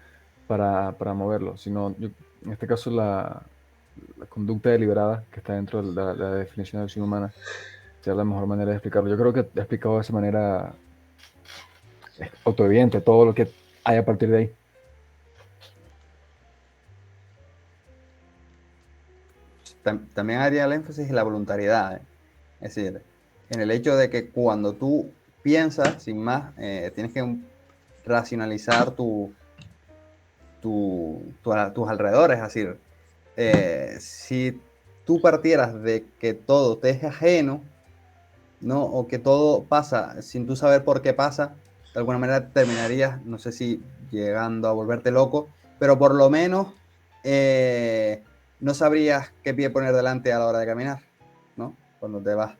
Speaker 4: para moverlo, sino en este caso la conducta deliberada que está dentro de la definición de acción humana sea la mejor manera de explicarlo. Yo creo que he explicado de esa manera autoevidente todo lo que hay a partir de ahí.
Speaker 1: También haría el énfasis en la voluntariedad, ¿eh? Es decir, en el hecho de que cuando tú piensas, sin más, tienes que racionalizar tus alrededores. Es decir, si tú partieras de que todo te es ajeno, ¿no? O que todo pasa sin tú saber por qué pasa, de alguna manera terminarías, no sé si llegando a volverte loco, pero por lo menos no sabrías qué pie poner delante a la hora de caminar, ¿no? Cuando te vas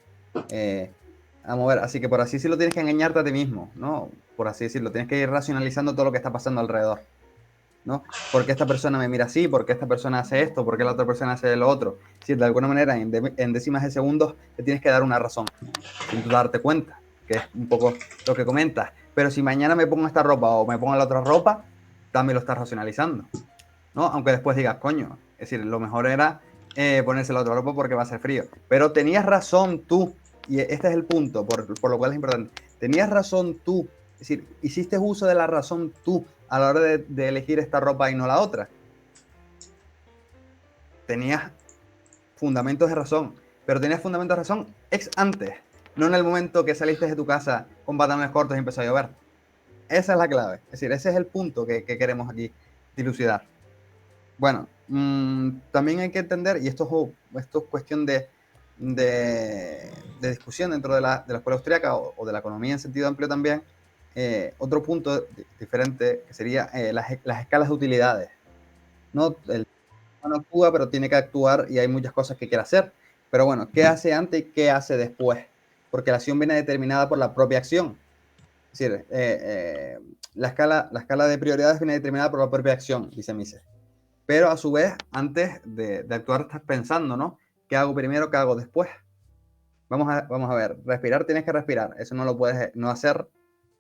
Speaker 1: a mover. Así que por así decirlo tienes que engañarte a ti mismo, ¿no? Por así decirlo, tienes que ir racionalizando todo lo que está pasando alrededor, ¿no? ¿Por qué esta persona me mira así? ¿Por qué esta persona hace esto? ¿Por qué la otra persona hace lo otro? Si de alguna manera en décimas de segundos te tienes que dar una razón, sin tú darte cuenta, que es un poco lo que comentas. Pero si mañana me pongo esta ropa o me pongo la otra ropa, también lo estás racionalizando, ¿no? Aunque después digas, coño, es decir, lo mejor era ponerse la otra ropa porque va a ser frío. Pero tenías razón tú, y este es el punto, por lo cual es importante. Tenías razón tú, es decir, hiciste uso de la razón tú a la hora de elegir esta ropa y no la otra. Tenías fundamentos de razón, pero tenías fundamentos de razón ex antes, no en el momento que saliste de tu casa con pantalones cortos y empezó a llover. Esa es la clave, es decir, ese es el punto que queremos aquí dilucidar. Bueno, también hay que entender, y esto es cuestión de discusión dentro de la escuela austríaca o de la economía en sentido amplio también, otro punto diferente que sería las escalas de utilidades, ¿no? El humano actúa, pero tiene que actuar y hay muchas cosas que quiere hacer. Pero bueno, ¿qué hace antes y qué hace después? Porque la acción viene determinada por la propia acción. Es decir, la escala de prioridades viene determinada por la propia acción, dice Mises. Pero a su vez, antes de actuar, estás pensando, ¿no? ¿Qué hago primero? ¿Qué hago después? Vamos a ver, respirar tienes que respirar, eso no lo puedes no hacer,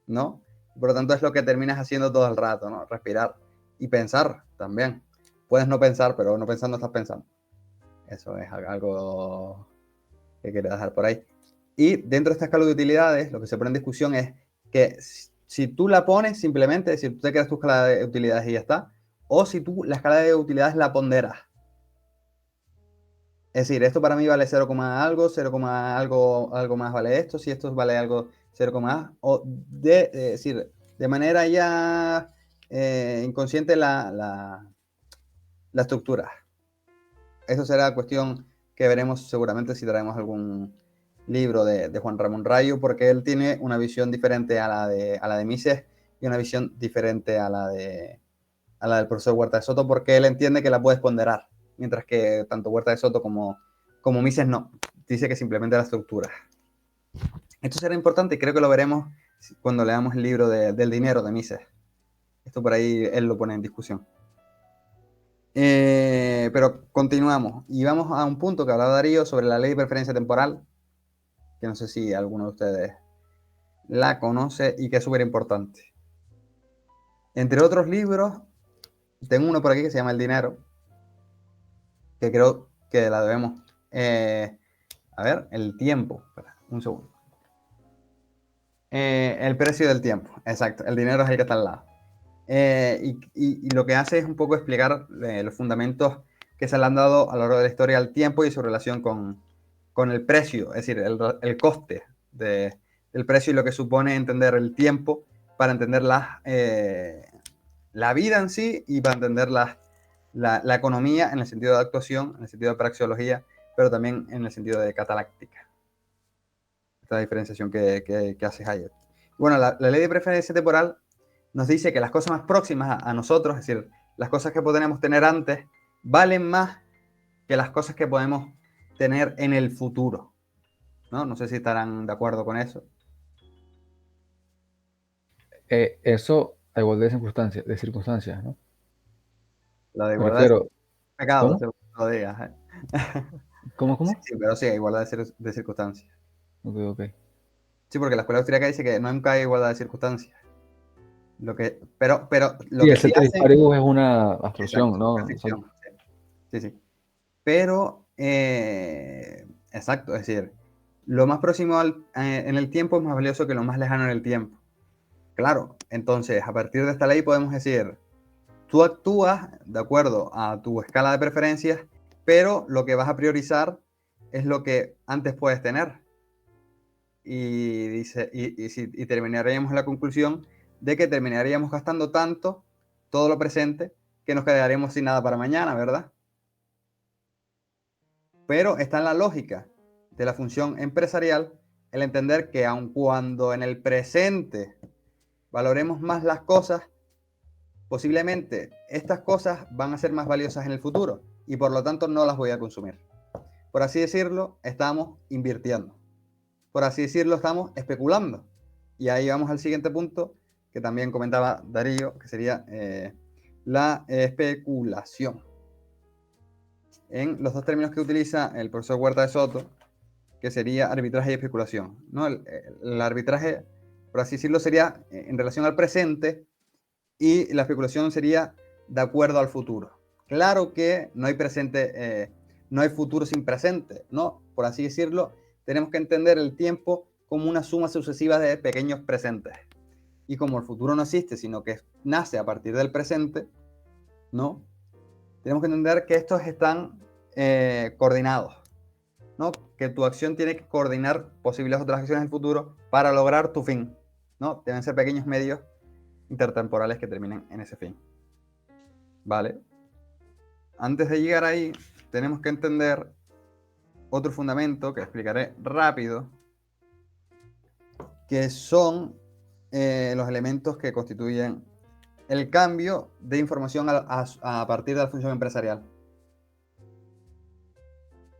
Speaker 1: ¿no? Por lo tanto, es lo que terminas haciendo todo el rato, ¿no? Respirar y pensar también. Puedes no pensar, pero no pensando estás pensando. Eso es algo que quería dejar por ahí. Y dentro de esta escala de utilidades, lo que se pone en discusión es que si tú la pones simplemente, si tú te creas tu escala de utilidades y ya está, o si tú la escala de utilidades la ponderas. Es decir, esto para mí vale 0, algo, 0, algo más vale esto, si esto vale algo 0, o es decir, de manera ya inconsciente la estructura. Eso será cuestión que veremos seguramente si traemos algún libro de Juan Ramón Rayo, porque él tiene una visión diferente a la de Mises y una visión diferente a la del profesor Huerta de Soto, porque él entiende que la puedes ponderar, mientras que tanto Huerta de Soto como Mises no, dice que simplemente la estructura. Esto será importante y creo que lo veremos cuando leamos el libro del dinero de Mises. Esto por ahí él lo pone en discusión. Pero continuamos y vamos a un punto que hablaba Darío sobre la ley de preferencia temporal, que no sé si alguno de ustedes la conoce y que es súper importante. Entre otros libros, tengo uno por aquí que se llama El dinero, que creo que la debemos... a ver, el tiempo. Espera, un segundo. El precio del tiempo, exacto. El dinero es el que está al lado. Y lo que hace es un poco explicar los fundamentos que se le han dado a lo largo de la historia al tiempo y su relación con el precio, es decir, el coste del precio y lo que supone entender el tiempo para entender la vida en sí y para entender la economía en el sentido de actuación, en el sentido de praxeología, pero también en el sentido de cataláctica. Esta diferenciación que hace Hayek. Bueno, la ley de preferencia temporal nos dice que las cosas más próximas a nosotros, es decir, las cosas que podemos tener antes, valen más que las cosas que podemos tener en el futuro. No sé si estarán de acuerdo con eso.
Speaker 4: Eso a igualdad de circunstancias, ¿no?
Speaker 1: La de
Speaker 4: Me
Speaker 1: igualdad es
Speaker 4: refiero,
Speaker 1: pecado,
Speaker 4: ¿cómo?
Speaker 1: según lo digas.
Speaker 4: ¿Cómo?
Speaker 1: Sí, pero sí, igualdad de circunstancias.
Speaker 4: Ok.
Speaker 1: Sí, porque la escuela austríaca dice que nunca hay igualdad de circunstancias. Pero lo
Speaker 4: Sí,
Speaker 1: que
Speaker 4: el
Speaker 1: sí
Speaker 4: ceteris
Speaker 1: hace...
Speaker 4: paribus es una
Speaker 1: Exacto,
Speaker 4: abstracción, ¿no?
Speaker 1: es ficción. Sí. Pero, exacto, es decir, lo más próximo en el tiempo es más valioso que lo más lejano en el tiempo. Claro, entonces, a partir de esta ley podemos decir, tú actúas de acuerdo a tu escala de preferencias, pero lo que vas a priorizar es lo que antes puedes tener. Y, dice, y terminaríamos en la conclusión de que terminaríamos gastando tanto todo lo presente que nos quedaríamos sin nada para mañana, ¿verdad? Pero está en la lógica de la función empresarial el entender que aun cuando en el presente valoremos más las cosas, posiblemente estas cosas van a ser más valiosas en el futuro y por lo tanto no las voy a consumir. Por así decirlo, estamos invirtiendo. Por así decirlo, estamos especulando. Y ahí vamos al siguiente punto que también comentaba Darío, que sería la especulación. En los dos términos que utiliza el profesor Huerta de Soto, que sería arbitraje y especulación, ¿no? El arbitraje, por así decirlo, sería en relación al presente y la especulación sería de acuerdo al futuro. Claro que no hay presente, no hay futuro sin presente, ¿no? Por así decirlo, tenemos que entender el tiempo como una suma sucesiva de pequeños presentes. Y como el futuro no existe, sino que nace a partir del presente, ¿no? Tenemos que entender que estos están coordinados, ¿no? Que tu acción tiene que coordinar posibles otras acciones en el futuro para lograr tu fin, ¿no? Deben ser pequeños medios intertemporales que terminen en ese fin. ¿Vale? Antes de llegar ahí, tenemos que entender otro fundamento que explicaré rápido, que son los elementos que constituyen el cambio de información a partir de la función empresarial.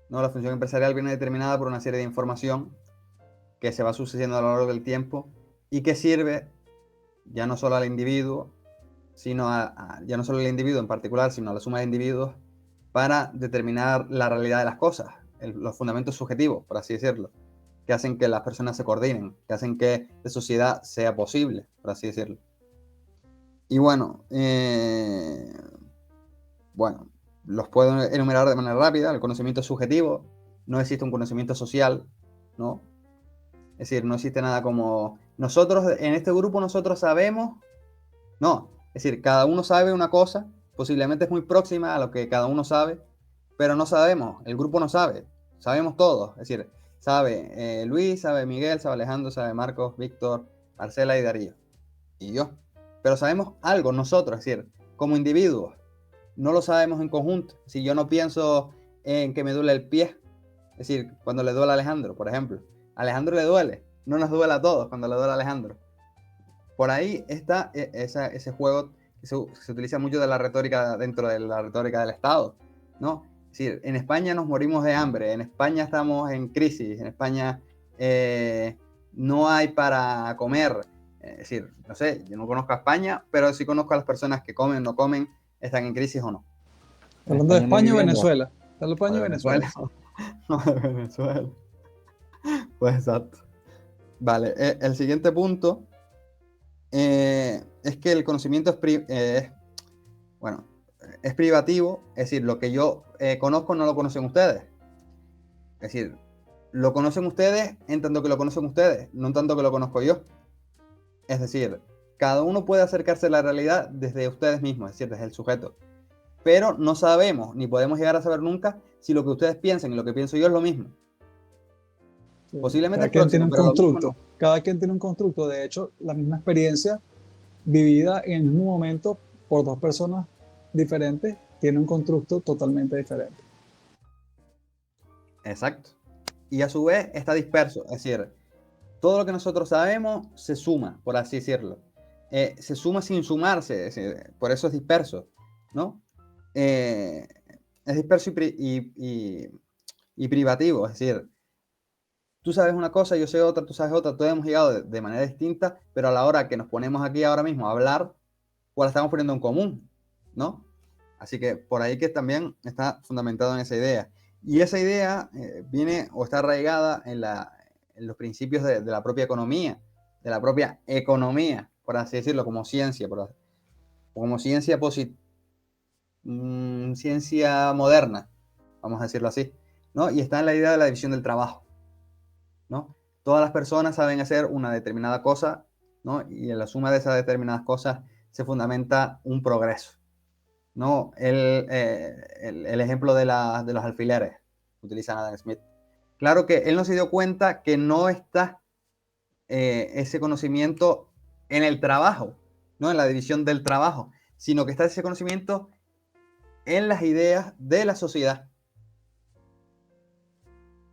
Speaker 1: ¿No? La función empresarial viene determinada por una serie de información que se va sucediendo a lo largo del tiempo y que sirve ya no solo al individuo, sino ya no solo al individuo en particular, sino a la suma de individuos para determinar la realidad de las cosas, los fundamentos subjetivos, por así decirlo, que hacen que las personas se coordinen, que hacen que la sociedad sea posible, por así decirlo. Y bueno, los puedo enumerar de manera rápida. El conocimiento subjetivo, no existe un conocimiento social, ¿no? Es decir, no existe nada como nosotros, en este grupo nosotros sabemos, no, es decir, cada uno sabe una cosa, posiblemente es muy próxima a lo que cada uno sabe, pero no sabemos, el grupo no sabe, sabemos todos, es decir, sabe Luis, sabe Miguel, sabe Alejandro, sabe Marcos, Víctor, Marcela y Darío, y yo, pero sabemos algo nosotros, es decir, como individuos, no lo sabemos en conjunto. Si yo no pienso en que me duele el pie, es decir, cuando le duele a Alejandro, por ejemplo, a Alejandro le duele, no nos duele a todos cuando le duele a Alejandro. Por ahí está ese juego que se utiliza mucho de la retórica dentro de la retórica del Estado, ¿no? Es decir, en España nos morimos de hambre, en España estamos en crisis, en España no hay para comer. Es decir, no sé, yo no conozco a España, pero sí conozco a las personas que comen, no comen, están en crisis o no.
Speaker 3: Hablando de
Speaker 4: España no hay
Speaker 3: España o
Speaker 4: vivienda.
Speaker 3: Venezuela. Está España o Venezuela.
Speaker 1: No, de Venezuela. Pues exacto. Vale, el siguiente punto es que el conocimiento es privativo, es decir, lo que yo conozco no lo conocen ustedes. Es decir, lo conocen ustedes en tanto que lo conocen ustedes, no en tanto que lo conozco yo. Es decir, cada uno puede acercarse a la realidad desde ustedes mismos, es decir, desde el sujeto. Pero no sabemos, ni podemos llegar a saber nunca, si lo que ustedes piensan y lo que pienso yo es lo mismo.
Speaker 3: Sí.
Speaker 1: Posiblemente
Speaker 3: Cada
Speaker 1: es
Speaker 3: quien tiene
Speaker 1: próximo,
Speaker 3: un
Speaker 1: pero lo mismo
Speaker 3: constructo.
Speaker 1: no.
Speaker 3: Cada quien tiene un constructo. De hecho, la misma experiencia vivida en el mismo momento por dos personas diferentes tiene un constructo totalmente diferente.
Speaker 1: Exacto. Y a su vez está disperso, es decir, todo lo que nosotros sabemos se suma, por así decirlo. Se suma sin sumarse, es decir, por eso es disperso, ¿no? Es disperso y privativo, es decir, tú sabes una cosa, yo sé otra, tú sabes otra, todos hemos llegado de manera distinta, pero a la hora que nos ponemos aquí ahora mismo a hablar, pues la estamos poniendo en común, ¿no? Así que por ahí que también está fundamentado en esa idea. Y esa idea viene o está arraigada en los principios de la propia economía, por así decirlo, como ciencia, como ciencia ciencia moderna, vamos a decirlo así, ¿no? Y está en la idea de la división del trabajo, ¿no? Todas las personas saben hacer una determinada cosa, ¿no? Y en la suma de esas determinadas cosas se fundamenta un progreso, ¿no? El ejemplo de los alfileres que utiliza Adam Smith. Claro que él no se dio cuenta que no está ese conocimiento en el trabajo, ¿no? En la división del trabajo, sino que está ese conocimiento en las ideas de la sociedad.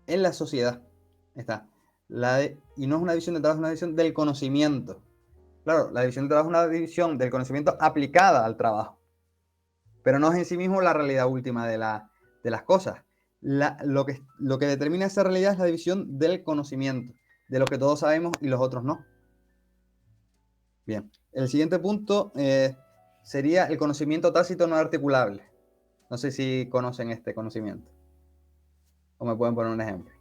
Speaker 1: En la sociedad está. Y no es una división del trabajo, es una división del conocimiento. Claro, la división del trabajo es una división del conocimiento aplicada al trabajo, pero no es en sí mismo la realidad última de las cosas. Lo que determina esa realidad es la división del conocimiento, de lo que todos sabemos y los otros no. Bien, el siguiente punto sería el conocimiento tácito no articulable. No sé si conocen este conocimiento. O me pueden poner un ejemplo.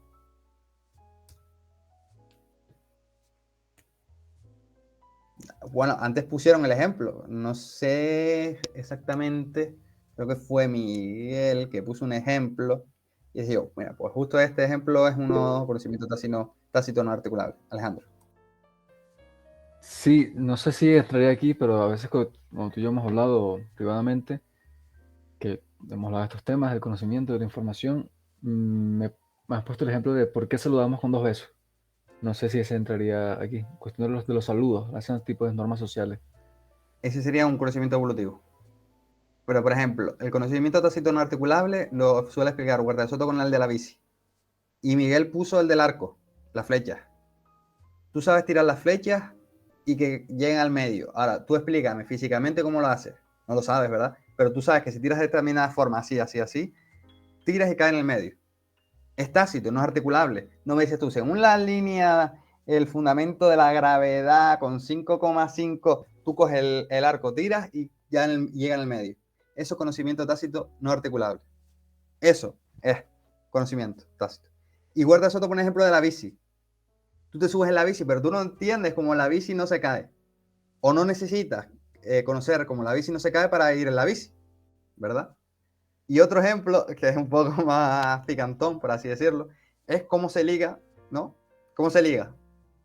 Speaker 1: Bueno, antes pusieron el ejemplo. No sé exactamente. Creo que fue Miguel que puso un ejemplo. Y dije, mira, pues justo este ejemplo es uno conocimiento tácito no articulable. Alejandro.
Speaker 4: Sí, no sé si entraría aquí, pero a veces cuando tú y yo hemos hablado privadamente, que hemos hablado de estos temas, del conocimiento, de la información, me has puesto el ejemplo de por qué saludamos con 2 besos. No sé si ese entraría aquí. Cuestión de los saludos, ese tipo de normas sociales.
Speaker 1: Ese sería un conocimiento evolutivo. Pero, por ejemplo, el conocimiento tácito no articulable lo suele explicar Huerta de Soto con el de la bici. Y Miguel puso el del arco, las flechas. Tú sabes tirar las flechas y que lleguen al medio. Ahora, tú explícame físicamente cómo lo haces. No lo sabes, ¿verdad? Pero tú sabes que si tiras de determinada forma, así, así, así, tiras y cae en el medio. Es tácito, no es articulable. No me dices tú, según la línea, el fundamento de la gravedad con 5,5, tú coges el arco, tiras y ya llega en el medio. Eso es conocimiento tácito no articulable. Eso es conocimiento tácito. Y Huerta de Soto pone ejemplo de la bici. Tú te subes en la bici, pero tú no entiendes cómo la bici no se cae. O no necesitas conocer cómo la bici no se cae para ir en la bici, ¿verdad? Y otro ejemplo, que es un poco más picantón, por así decirlo, es cómo se liga, ¿no? ¿Cómo se liga?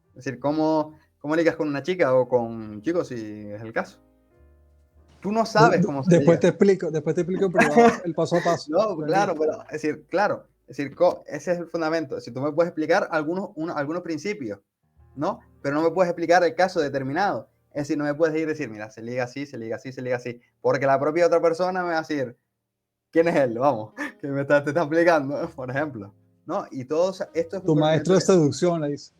Speaker 1: Es decir, cómo ligas con una chica o con un chico, si es el caso. Tú no sabes cómo se
Speaker 3: Después
Speaker 1: liga.
Speaker 3: te explico en privado el paso a paso.
Speaker 1: No,
Speaker 3: Tranquilo.
Speaker 1: claro, pero es decir, claro, ese es el fundamento. Si tú me puedes explicar algunos principios, ¿no? Pero no me puedes explicar el caso determinado. Es decir, no me puedes ir a decir, mira, se liga así, se liga así, se liga así. Porque la propia otra persona me va a decir, ¿quién es él? Vamos, que te está explicando, por ejemplo. ¿No? Y todo esto es
Speaker 3: Tu
Speaker 1: un
Speaker 3: maestro de seducción, le dice.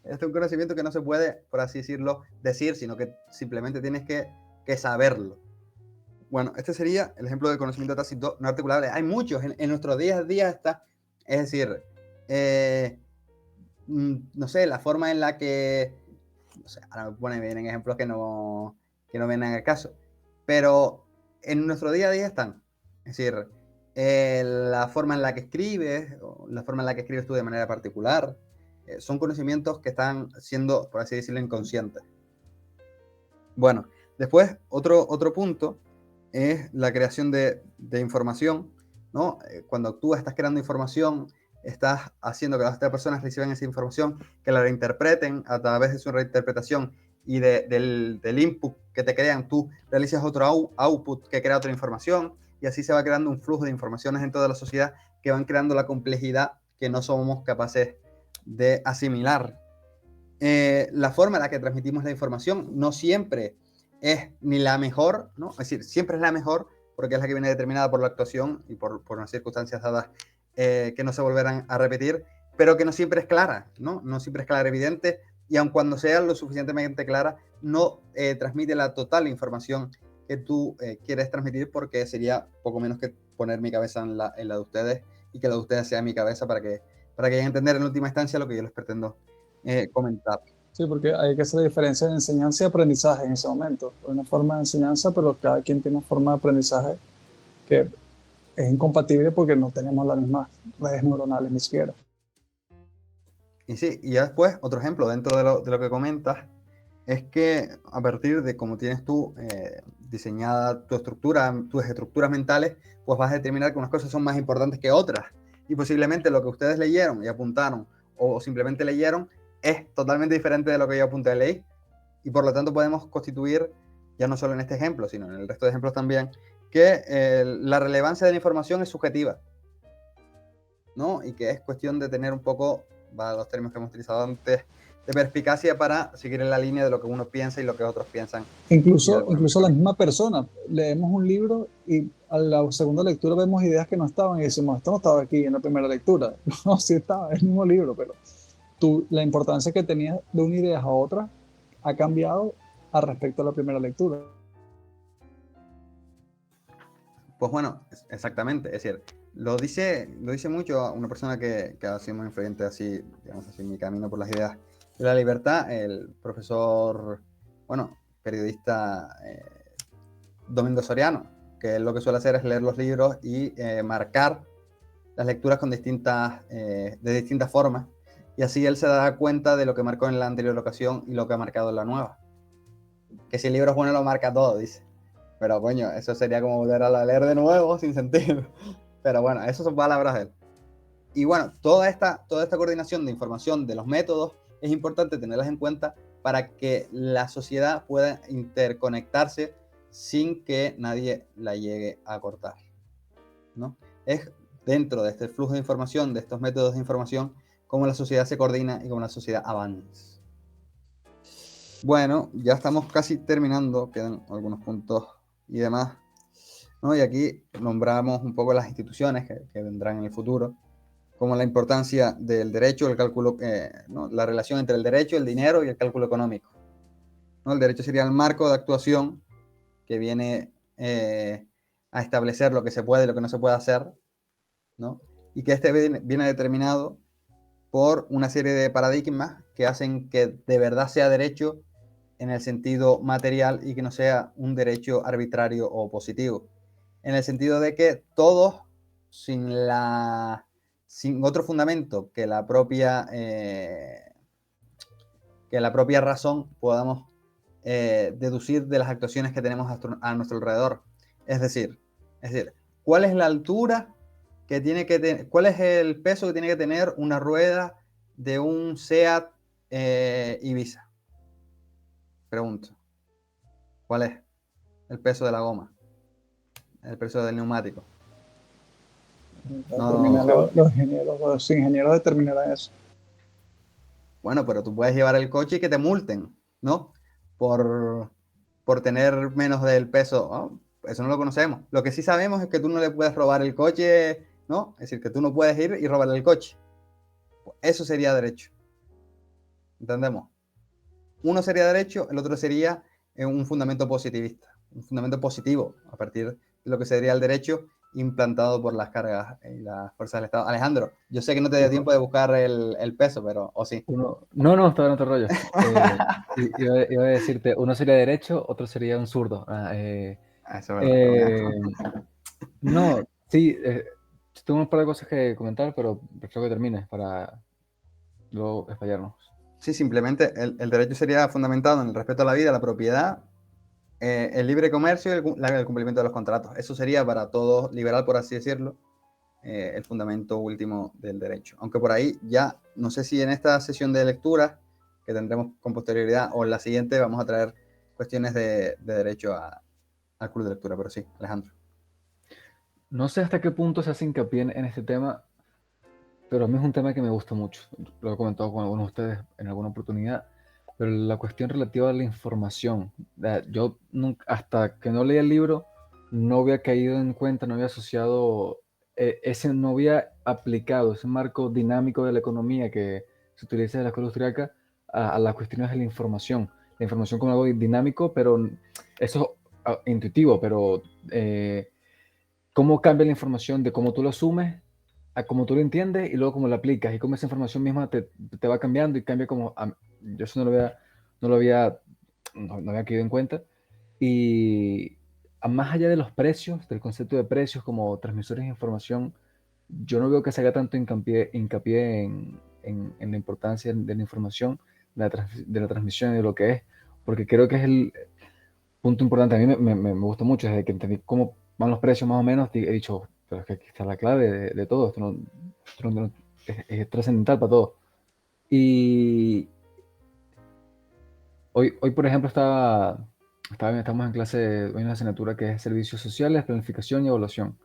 Speaker 1: Este es un conocimiento que no se puede, por así decirlo, decir, sino que simplemente tienes que saberlo. Bueno, este sería el ejemplo del conocimiento tácito no articulable. Hay muchos, en nuestro día a día está, es decir, no sé, la forma en la que, no sé, ahora me vienen ejemplos que no vienen al caso, pero en nuestro día a día están, es decir, la forma en la que escribes, o la forma en la que escribes tú de manera particular, son conocimientos que están siendo, por así decirlo, inconscientes. Bueno, después, otro punto es la creación de información, ¿no? Cuando tú estás creando información, estás haciendo que las otras personas reciban esa información, que la reinterpreten a través de su reinterpretación y del input que te crean, tú realizas otro output que crea otra información y así se va creando un flujo de informaciones en toda la sociedad que van creando la complejidad que no somos capaces de asimilar. La forma en la que transmitimos la información no siempre es ni la mejor, ¿no? Es decir, siempre es la mejor porque es la que viene determinada por la actuación y por unas circunstancias dadas que no se volverán a repetir, pero que no siempre es clara, ¿no? No siempre es clara, evidente, y aun cuando sea lo suficientemente clara, no transmite la total información que tú quieres transmitir, porque sería poco menos que poner mi cabeza en la de ustedes y que la de ustedes sea mi cabeza para que lleguen a entender en última instancia lo que yo les pretendo comentar.
Speaker 3: Sí, porque hay que hacer la diferencia de enseñanza y aprendizaje en ese momento. Hay una forma de enseñanza, pero cada quien tiene una forma de aprendizaje que es incompatible porque no tenemos las mismas redes neuronales ni siquiera.
Speaker 1: Y sí, y ya después, otro ejemplo dentro de lo que comentas, es que a partir de cómo tienes tú diseñada tus estructuras mentales, pues vas a determinar que unas cosas son más importantes que otras. Y posiblemente lo que ustedes leyeron y apuntaron o simplemente leyeron es totalmente diferente de lo que yo apunté y leí. Y por lo tanto podemos constituir, ya no solo en este ejemplo, sino en el resto de ejemplos también, que la relevancia de la información es subjetiva, ¿no? Y que es cuestión de tener un poco, para los términos que hemos utilizado antes, de perspicacia para seguir en la línea de lo que uno piensa y lo que otros piensan.
Speaker 3: Incluso la misma persona, leemos un libro y a la segunda lectura vemos ideas que no estaban y decimos, esto no estaba aquí en la primera lectura. No, sí estaba, es el mismo libro, pero la importancia que tenías de una idea a otra ha cambiado al respecto a la primera lectura.
Speaker 1: Pues bueno, exactamente. Es decir, lo dice mucho una persona que ha sido muy influyente así, digamos así, en mi camino por las ideas de la libertad, el profesor, bueno, periodista Domingo Soriano, que él lo que suele hacer es leer los libros y marcar las lecturas con de distintas formas, y así él se da cuenta de lo que marcó en la anterior ocasión y lo que ha marcado en la nueva. Que si el libro es bueno lo marca todo, dice. Pero coño, eso sería como volver a leer de nuevo, sin sentido. Pero bueno, esas son palabras de él. Y bueno, toda esta coordinación de información, de los métodos, es importante tenerlas en cuenta para que la sociedad pueda interconectarse sin que nadie la llegue a cortar, ¿no? Es dentro de este flujo de información, de estos métodos de información, cómo la sociedad se coordina y cómo la sociedad avanza. Bueno, ya estamos casi terminando, quedan algunos puntos y demás, ¿no? Y aquí nombramos un poco las instituciones que vendrán en el futuro, como la importancia del derecho, el cálculo, ¿no? La relación entre el derecho, el dinero y el cálculo económico, ¿no? El derecho sería el marco de actuación que viene a establecer lo que se puede y lo que no se puede hacer, ¿no? Y que viene determinado por una serie de paradigmas que hacen que de verdad sea derecho en el sentido material y que no sea un derecho arbitrario o positivo. En el sentido de que todos, sin otro fundamento que la propia razón, podamos deducir de las actuaciones que tenemos a nuestro alrededor. Es decir, ¿cuál es la altura que tiene que tener, cuál es el peso que tiene que tener una rueda de un SEAT Ibiza? Pregunto. ¿Cuál es el peso de la goma? El peso del neumático. No.
Speaker 3: Los ingenieros determinarán eso.
Speaker 1: Bueno, pero tú puedes llevar el coche y que te multen, ¿no? Por tener menos del peso. ¿No? Eso no lo conocemos. Lo que sí sabemos es que tú no le puedes robar el coche, ¿no? Es decir, que tú no puedes ir y robarle el coche. Eso sería derecho. ¿Entendemos? Uno sería derecho, el otro sería un fundamento positivista, un fundamento positivo a partir de lo que sería el derecho implantado por las cargas y las fuerzas del Estado. Alejandro, yo sé que no te dio tiempo de buscar el peso, pero ¿o sí?
Speaker 4: No, estaba en otro rollo. Iba a decirte, uno sería derecho, otro sería un zurdo.
Speaker 1: Eso es verdad.
Speaker 4: No, sí, tengo un par de cosas que comentar, pero prefiero que termines para luego explayarnos.
Speaker 1: Sí, simplemente el derecho sería fundamentado en el respeto a la vida, la propiedad, el libre comercio y el cumplimiento de los contratos. Eso sería para todo liberal, por así decirlo, el fundamento último del derecho. Aunque por ahí ya, no sé si en esta sesión de lectura que tendremos con posterioridad o en la siguiente vamos a traer cuestiones de derecho al club de lectura, pero sí, Alejandro.
Speaker 4: No sé hasta qué punto se hace hincapié en este tema, pero a mí es un tema que me gusta mucho. Lo he comentado con algunos de ustedes en alguna oportunidad, pero la cuestión relativa a la información. Yo nunca, hasta que no leí el libro, no había caído en cuenta, no había asociado, no había aplicado ese marco dinámico de la economía que se utiliza en la escuela austríaca a las cuestiones de la información. La información como algo dinámico, pero eso intuitivo, pero cómo cambia la información de cómo tú lo asumes a cómo tú lo entiendes y luego cómo lo aplicas y cómo esa información misma te va cambiando y cambia como... yo eso no había caído en cuenta. Y más allá de los precios, del concepto de precios como transmisores de información, yo no veo que se haga tanto hincapié en la importancia de la información, de la transmisión y de lo que es, porque creo que es el punto importante. A mí me gusta mucho, desde que entendí cómo van los precios más o menos, he dicho, pero es que aquí está la clave de todo, es trascendental para todo. Y hoy por ejemplo, estamos en clase, hoy una asignatura que es Servicios Sociales, Planificación y Evaluación.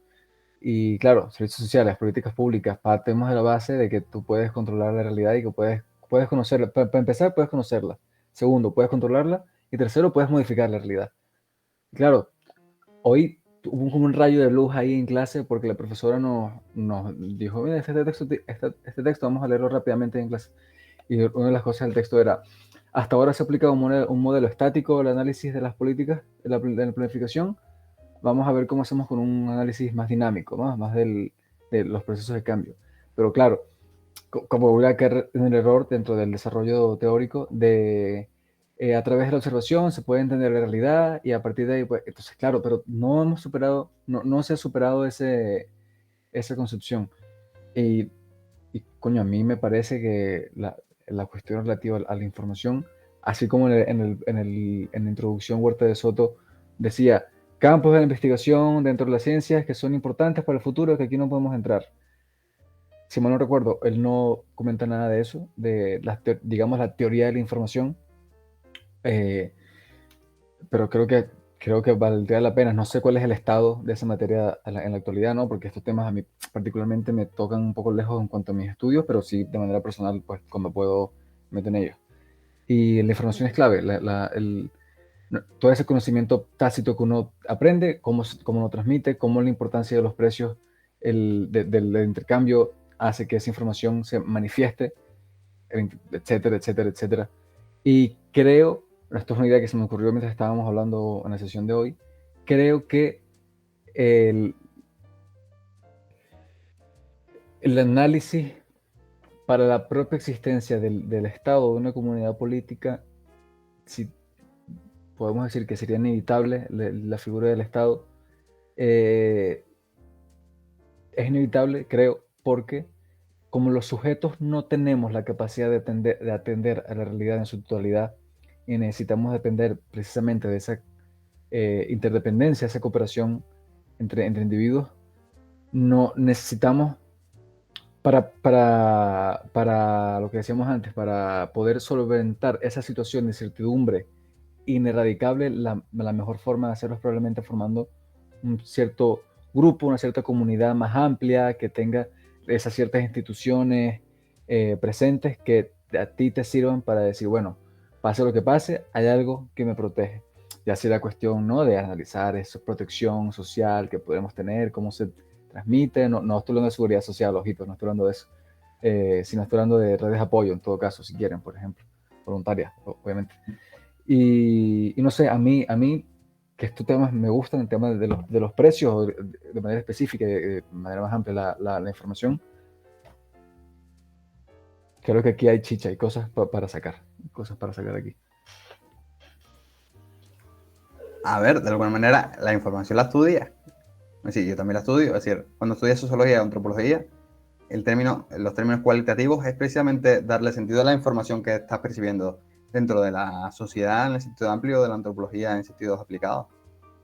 Speaker 4: Y claro, servicios sociales, políticas públicas, partimos de la base de que tú puedes controlar la realidad y que puedes conocerla. Para empezar, puedes conocerla. Segundo, puedes controlarla. Y tercero, puedes modificar la realidad. Claro, hoy hubo como un rayo de luz ahí en clase porque la profesora nos dijo, mira, este texto vamos a leerlo rápidamente en clase. Y una de las cosas del texto era, hasta ahora se ha aplicado un modelo estático del análisis de las políticas, de la planificación. Vamos a ver cómo hacemos con un análisis más dinámico, ¿no? Más de los procesos de cambio. Pero claro, como voy a caer en el error dentro del desarrollo teórico de a través de la observación se puede entender la realidad y a partir de ahí, pues, entonces, claro, pero no hemos superado, no se ha superado esa concepción. Y, coño, a mí me parece que la cuestión relativa a la información, así como en la introducción Huerta de Soto decía, campos de la investigación dentro de las ciencias que son importantes para el futuro, que aquí no podemos entrar. Si mal no recuerdo, él no comenta nada de eso, de digamos la teoría de la información, eh, pero creo que valdría la pena. No sé cuál es el estado de esa materia en la actualidad, ¿no? Porque estos temas a mí particularmente me tocan un poco lejos en cuanto a mis estudios, pero sí de manera personal, pues cuando puedo me meto en ellos. Y la información es clave, todo ese conocimiento tácito que uno aprende, cómo lo transmite, cómo la importancia de los precios del intercambio hace que esa información se manifieste, etcétera, etcétera, etcétera. Y creo, esto es una idea que se me ocurrió mientras estábamos hablando en la sesión de hoy, creo que el, el análisis para la propia existencia del Estado de una comunidad política, si podemos decir que sería inevitable la figura del Estado, es inevitable, creo, porque como los sujetos no tenemos la capacidad de atender a la realidad en su totalidad y necesitamos depender precisamente de esa interdependencia, esa cooperación entre individuos, no necesitamos para lo que decíamos antes, para poder solventar esa situación de incertidumbre ineradicable, la mejor forma de hacerlo es probablemente formando un cierto grupo, una cierta comunidad más amplia, que tenga esas ciertas instituciones presentes que a ti te sirvan para decir, bueno, pase lo que pase, hay algo que me protege. Ya sea la cuestión, ¿no?, de analizar esa protección social que podemos tener, cómo se transmite. No estoy hablando de seguridad social, ojitos, no estoy hablando de eso. Sino estoy hablando de redes de apoyo, en todo caso, si quieren, por ejemplo, voluntarias, obviamente. Y no sé, a mí que estos temas me gustan, el tema de los precios, de manera específica, de manera más amplia, la información. Creo que aquí hay chicha, hay cosas para sacar aquí.
Speaker 1: A ver, de alguna manera, la información la estudia. Es decir, yo también la estudio. Es decir, cuando estudias sociología o antropología, los términos cualitativos es precisamente darle sentido a la información que estás percibiendo dentro de la sociedad en el sentido amplio, de la antropología en sentidos aplicados.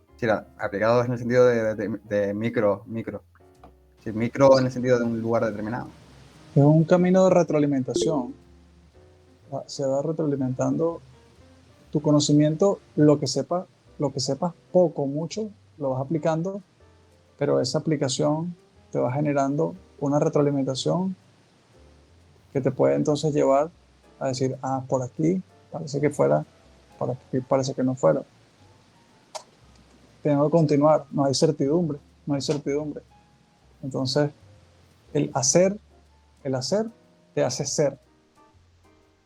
Speaker 1: Es decir, aplicados en el sentido de micro. Es decir, micro en el sentido de un lugar determinado.
Speaker 3: Es un camino de retroalimentación. Se va retroalimentando tu conocimiento, lo que sepas poco, mucho, lo vas aplicando, pero esa aplicación te va generando una retroalimentación que te puede entonces llevar a decir, por aquí parece que fuera, por aquí parece que no fuera. Tengo que continuar, no hay certidumbre. Entonces, el hacer te hace ser.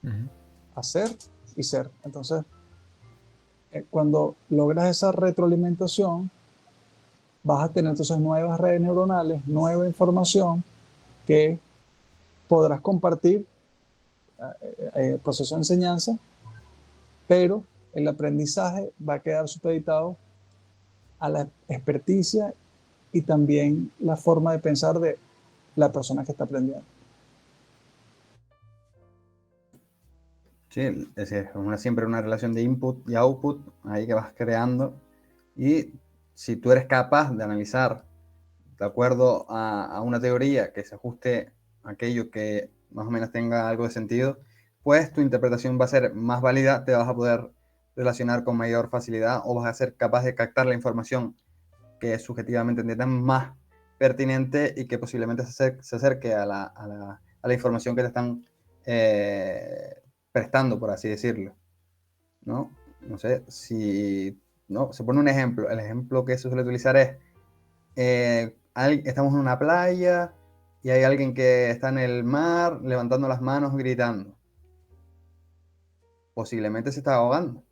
Speaker 4: Uh-huh.
Speaker 3: Hacer y ser. Entonces, cuando logras esa retroalimentación, vas a tener entonces nuevas redes neuronales, nueva información que podrás compartir, proceso de enseñanza, pero el aprendizaje va a quedar supeditado a la experticia y también la forma de pensar de la persona que está aprendiendo.
Speaker 1: Sí, es decir, siempre una relación de input y output ahí que vas creando, y si tú eres capaz de analizar de acuerdo a una teoría que se ajuste a aquello que más o menos tenga algo de sentido, pues tu interpretación va a ser más válida, te vas a poder relacionar con mayor facilidad o vas a ser capaz de captar la información que subjetivamente entiendas más pertinente y que posiblemente se acerque a la información que te están prestando, por así decirlo, ¿no? No sé, si no, se pone un ejemplo, el ejemplo que se suele utilizar es, estamos en una playa y hay alguien que está en el mar levantando las manos gritando. posiblemente se está ahogando,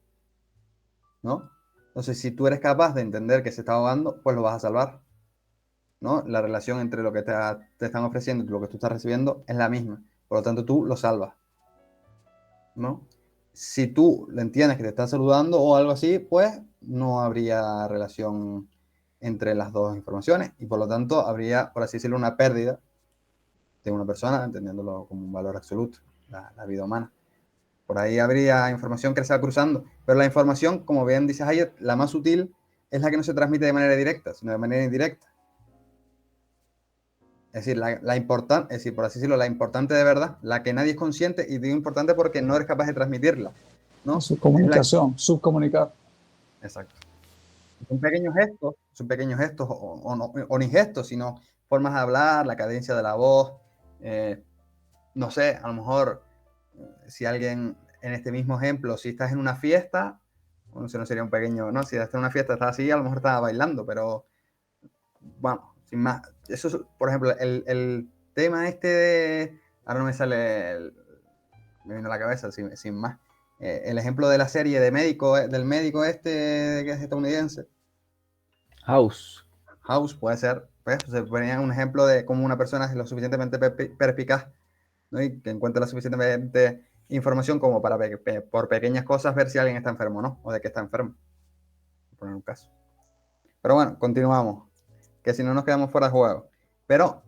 Speaker 1: ¿no? Entonces, si tú eres capaz de entender que se está ahogando, pues lo vas a salvar, ¿no? La relación entre lo que te están ofreciendo y lo que tú estás recibiendo es la misma. Por lo tanto, tú lo salvas, ¿no? Si tú le entiendes que te está saludando o algo así, pues no habría relación entre las dos informaciones y por lo tanto habría, por así decirlo, una pérdida de una persona, entendiéndolo como un valor absoluto, la vida humana. Por ahí habría información que se va cruzando, pero la información, como bien dices ayer, la más sutil es la que no se transmite de manera directa, sino de manera indirecta. Es decir, es decir, por así decirlo, la importante de verdad, la que nadie es consciente, y digo importante porque no eres capaz de transmitirla, ¿no?
Speaker 3: Su comunicación, subcomunicar.
Speaker 1: Exacto. Son pequeños gestos o ni gestos, sino formas de hablar, la cadencia de la voz, no sé, a lo mejor si alguien, en este mismo ejemplo, si estás en una fiesta, bueno, eso no sería un pequeño, no, si estás en una fiesta, estás así, a lo mejor estás bailando, pero bueno, sin más. Eso es, por ejemplo, el tema este de, ahora no me sale, me vino a la cabeza, sin más. El ejemplo de la serie de médico, del médico este que es estadounidense,
Speaker 4: House.
Speaker 1: House, puede ser, pues, se ponía un ejemplo de cómo una persona es lo suficientemente perspicaz, ¿no? Y que encuentra la suficientemente información como para por pequeñas cosas ver si alguien está enfermo o no, o de qué está enfermo, por poner un caso. Pero bueno, continuamos, que si no nos quedamos fuera de juego. Pero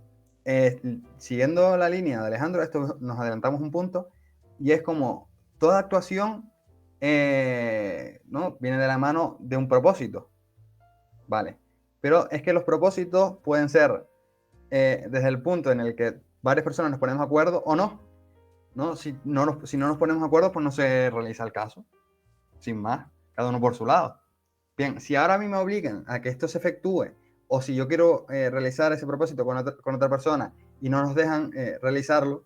Speaker 1: siguiendo la línea de Alejandro, esto nos adelantamos un punto, y es como toda actuación ¿no? viene de la mano de un propósito, ¿vale? Pero es que los propósitos pueden ser desde el punto en el que varias personas nos ponemos de acuerdo o no, ¿no? Si no nos ponemos de acuerdo, pues no se realiza el caso, sin más, cada uno por su lado. Bien, si ahora a mí me obligan a que esto se efectúe, o si yo quiero realizar ese propósito con otra persona y no nos dejan realizarlo,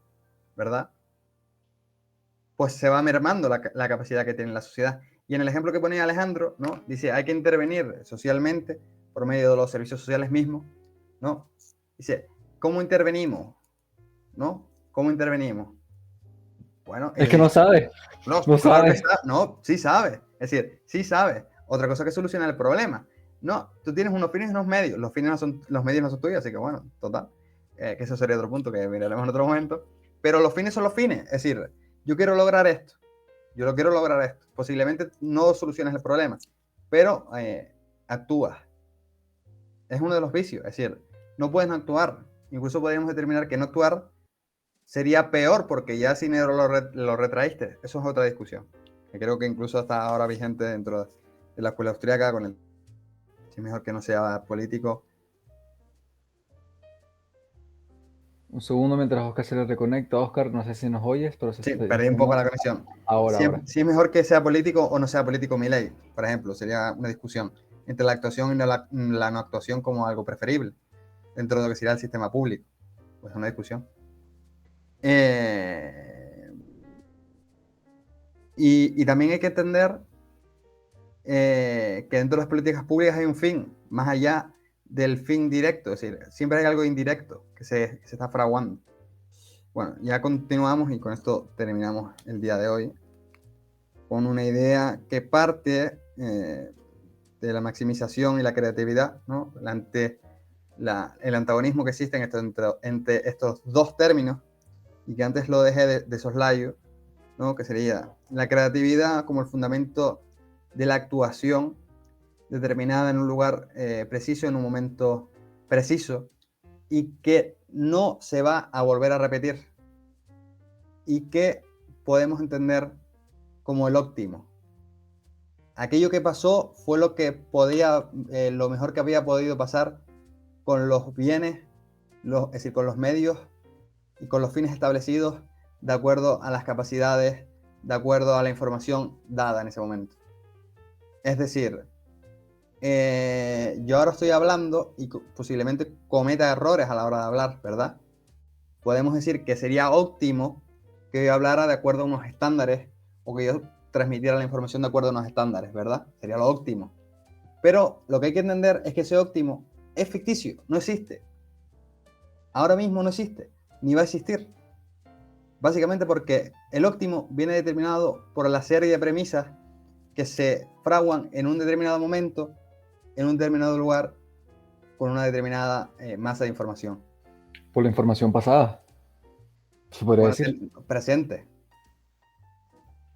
Speaker 1: ¿verdad? Pues se va mermando la capacidad que tiene la sociedad. Y en el ejemplo que ponía Alejandro, ¿no? Dice, hay que intervenir socialmente por medio de los servicios sociales mismos, ¿no? Dice, ¿cómo intervenimos? ¿No? ¿Cómo intervenimos? Bueno,
Speaker 4: Es que no sabe.
Speaker 1: no,
Speaker 4: No
Speaker 1: claro que
Speaker 4: sabe.
Speaker 1: no, sí sabe. Es decir, sí sabe. Otra cosa que soluciona el problema. No, tú tienes unos fines y unos medios. Los fines no son, los medios no son tuyos, así que bueno, total. Que eso sería otro punto que miraremos en otro momento. Pero los fines son los fines. Es decir, yo quiero lograr esto. Yo lo quiero lograr esto. Posiblemente no soluciones el problema, pero actúas. Es uno de los vicios. Es decir, no puedes no actuar. Incluso podríamos determinar que no actuar sería peor porque ya sin dinero lo retraíste. Eso es otra discusión, que creo que incluso está ahora vigente dentro de la escuela austríaca con el si es mejor que no sea político.
Speaker 4: Un segundo mientras Oscar se le reconecta. Oscar, no sé si nos oyes, pero
Speaker 1: Sí, perdí un poco la conexión.
Speaker 4: Ahora.
Speaker 1: Si es mejor que sea político o no sea político Milei, por ejemplo, sería una discusión entre la actuación y la no actuación como algo preferible dentro de lo que sería el sistema público. Pues es una discusión. Y también hay que entender que dentro de las políticas públicas hay un fin, más allá del fin directo, es decir, siempre hay algo indirecto que se está fraguando. Bueno, ya continuamos y con esto terminamos el día de hoy con una idea que parte de la maximización y la creatividad, ¿no? Ante el antagonismo que existe entre estos dos términos y que antes lo dejé de soslayo, ¿no? Que sería la creatividad como el fundamento de la actuación determinada en un lugar preciso, en un momento preciso, y que no se va a volver a repetir, y que podemos entender como el óptimo. Aquello que pasó fue lo que podía, lo mejor que había podido pasar con los bienes, es decir, con los medios y con los fines establecidos de acuerdo a las capacidades, de acuerdo a la información dada en ese momento. Es decir, yo ahora estoy hablando y posiblemente cometa errores a la hora de hablar, ¿verdad? Podemos decir que sería óptimo que yo hablara de acuerdo a unos estándares o que yo transmitiera la información de acuerdo a unos estándares, ¿verdad? Sería lo óptimo. Pero lo que hay que entender es que ese óptimo es ficticio, no existe. Ahora mismo no existe, ni va a existir. Básicamente porque el óptimo viene determinado por la serie de premisas que se fraguan en un determinado momento, en un determinado lugar, con una determinada masa de información.
Speaker 4: Por la información pasada, se podría
Speaker 1: Bueno,
Speaker 4: decir.
Speaker 1: presente.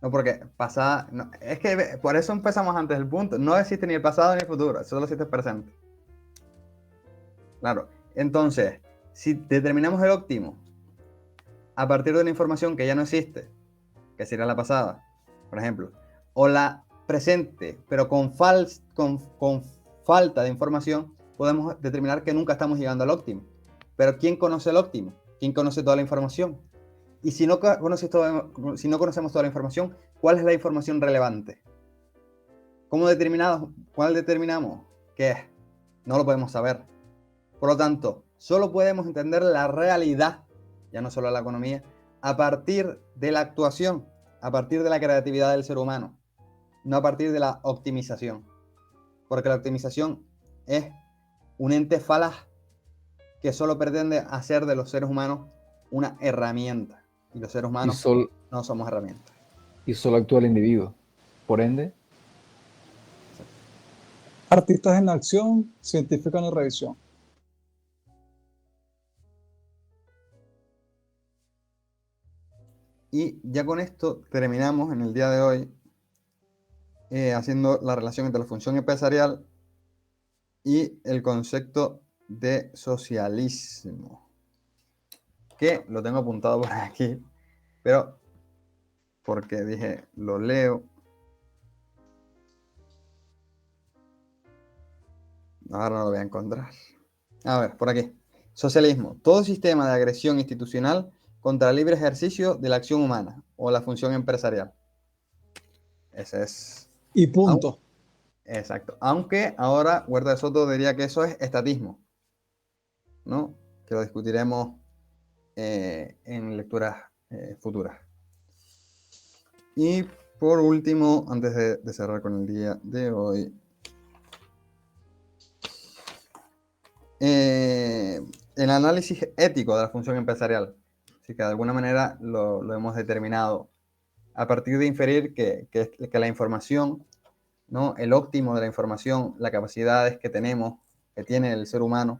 Speaker 1: No, porque pasada. No, es que por eso empezamos antes el punto. No existe ni el pasado ni el futuro, solo existe el presente. Claro. Entonces, si determinamos el óptimo a partir de una información que ya no existe, que sería la pasada, por ejemplo, o la presente, pero con falta de información, podemos determinar que nunca estamos llegando al óptimo. Pero ¿quién conoce el óptimo? ¿Quién conoce toda la información? Y si no conocemos toda la información, ¿cuál es la información relevante? ¿Cuál determinamos qué es? No lo podemos saber. Por lo tanto, solo podemos entender la realidad, ya no solo la economía, a partir de la actuación, a partir de la creatividad del ser humano, no a partir de la optimización. Porque la optimización es un ente falaz que solo pretende hacer de los seres humanos una herramienta. Y los seres
Speaker 4: Y,
Speaker 1: humanos no somos herramientas.
Speaker 4: y solo actúa el individuo. Por ende,
Speaker 3: Artistas en la acción, científicos en la revisión.
Speaker 1: Y ya con esto terminamos en el día de hoy haciendo la relación entre la función empresarial y el concepto de socialismo, que lo tengo apuntado por aquí, pero porque dije, lo leo. Ahora no lo voy a encontrar. A ver, por aquí. Socialismo. Todo sistema de agresión institucional contra el libre ejercicio de la acción humana o la función empresarial. Ese es.
Speaker 3: Y punto.
Speaker 1: Exacto. Aunque ahora Huerta de Soto diría que eso es estatismo, ¿no? Que lo discutiremos en lecturas futuras. Y por último, antes de cerrar con el día de hoy, el análisis ético de la función empresarial. Así que de alguna manera lo hemos determinado a partir de inferir que la información, ¿no? El óptimo de la información, las capacidades que tenemos, que tiene el ser humano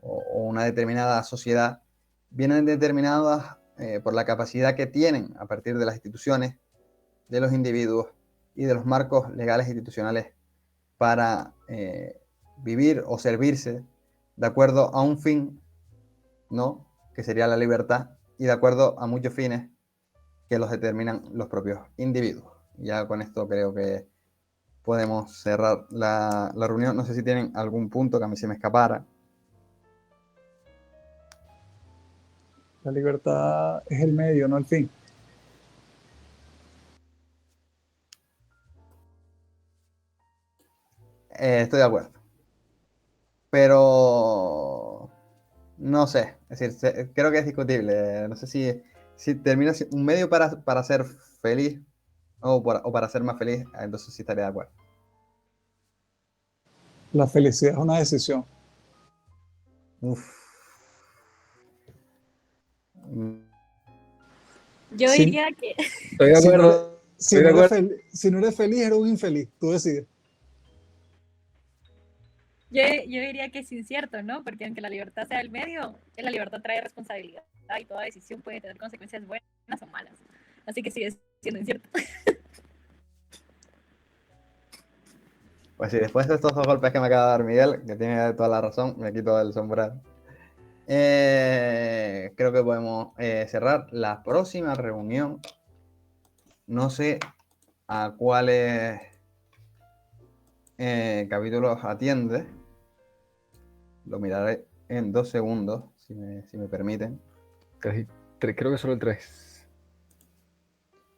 Speaker 1: o una determinada sociedad, vienen determinadas por la capacidad que tienen a partir de las instituciones, de los individuos y de los marcos legales e institucionales para vivir o servirse de acuerdo a un fin, ¿no? Que sería la libertad, y de acuerdo a muchos fines que los determinan los propios individuos. Ya con esto creo que podemos cerrar la reunión. No sé si tienen algún punto que a mí se me escapara.
Speaker 3: La libertad es el medio, no el fin.
Speaker 1: Estoy de acuerdo. Pero no sé, es decir, creo que es discutible. No sé si termina un medio para ser feliz o para ser más feliz, entonces sí estaría de acuerdo.
Speaker 3: La felicidad es una decisión.
Speaker 1: Uf.
Speaker 5: Yo
Speaker 3: Sí.
Speaker 5: diría que
Speaker 4: estoy de
Speaker 3: Si no
Speaker 4: acuerdo.
Speaker 3: Si no eres feliz, eres un infeliz. Tú decides.
Speaker 5: yo diría que es incierto, ¿no? Porque aunque la libertad sea el medio, la libertad trae responsabilidad y toda decisión puede tener consecuencias buenas o malas. Así que sigue siendo incierto.
Speaker 1: Pues sí, después de estos dos golpes que me acaba de dar Miguel, que tiene toda la razón, me quito el sombrero. Creo que podemos cerrar la próxima reunión. No sé a cuáles capítulos atiende. Lo miraré en 2 segundos, si me permiten.
Speaker 4: Creo que solo el 3.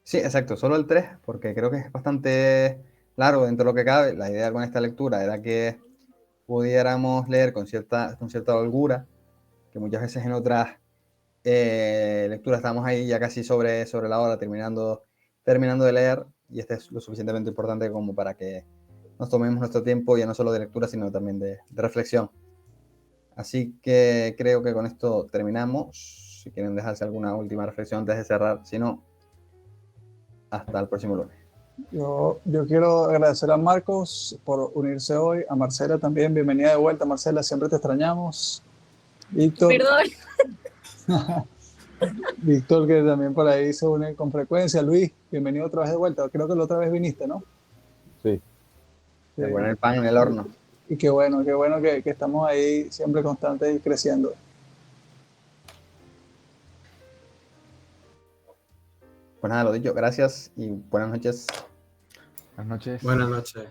Speaker 1: Sí, exacto, solo el 3, porque creo que es bastante largo dentro de lo que cabe. La idea con esta lectura era que pudiéramos leer con cierta holgura, que muchas veces en otras lecturas estamos ahí ya casi sobre la hora, terminando de leer, y este es lo suficientemente importante como para que nos tomemos nuestro tiempo, ya no solo de lectura, sino también de reflexión. Así que creo que con esto terminamos. si quieren dejarse alguna última reflexión antes de cerrar. Si no, hasta el próximo lunes.
Speaker 3: Yo quiero agradecer a Marcos por unirse hoy, a Marcela también, bienvenida de vuelta, Marcela, siempre te extrañamos. Víctor,
Speaker 5: Perdón.
Speaker 3: Víctor que también por ahí se une con frecuencia, Luis, bienvenido otra vez de vuelta, creo que la otra vez viniste, ¿no?
Speaker 4: Sí.
Speaker 1: Se
Speaker 3: Sí.
Speaker 1: pone el pan en el horno.
Speaker 3: Y qué bueno que estamos ahí siempre constantes y creciendo.
Speaker 1: Pues nada, lo dicho, gracias y buenas noches.
Speaker 4: Buenas noches.
Speaker 6: Buenas noches.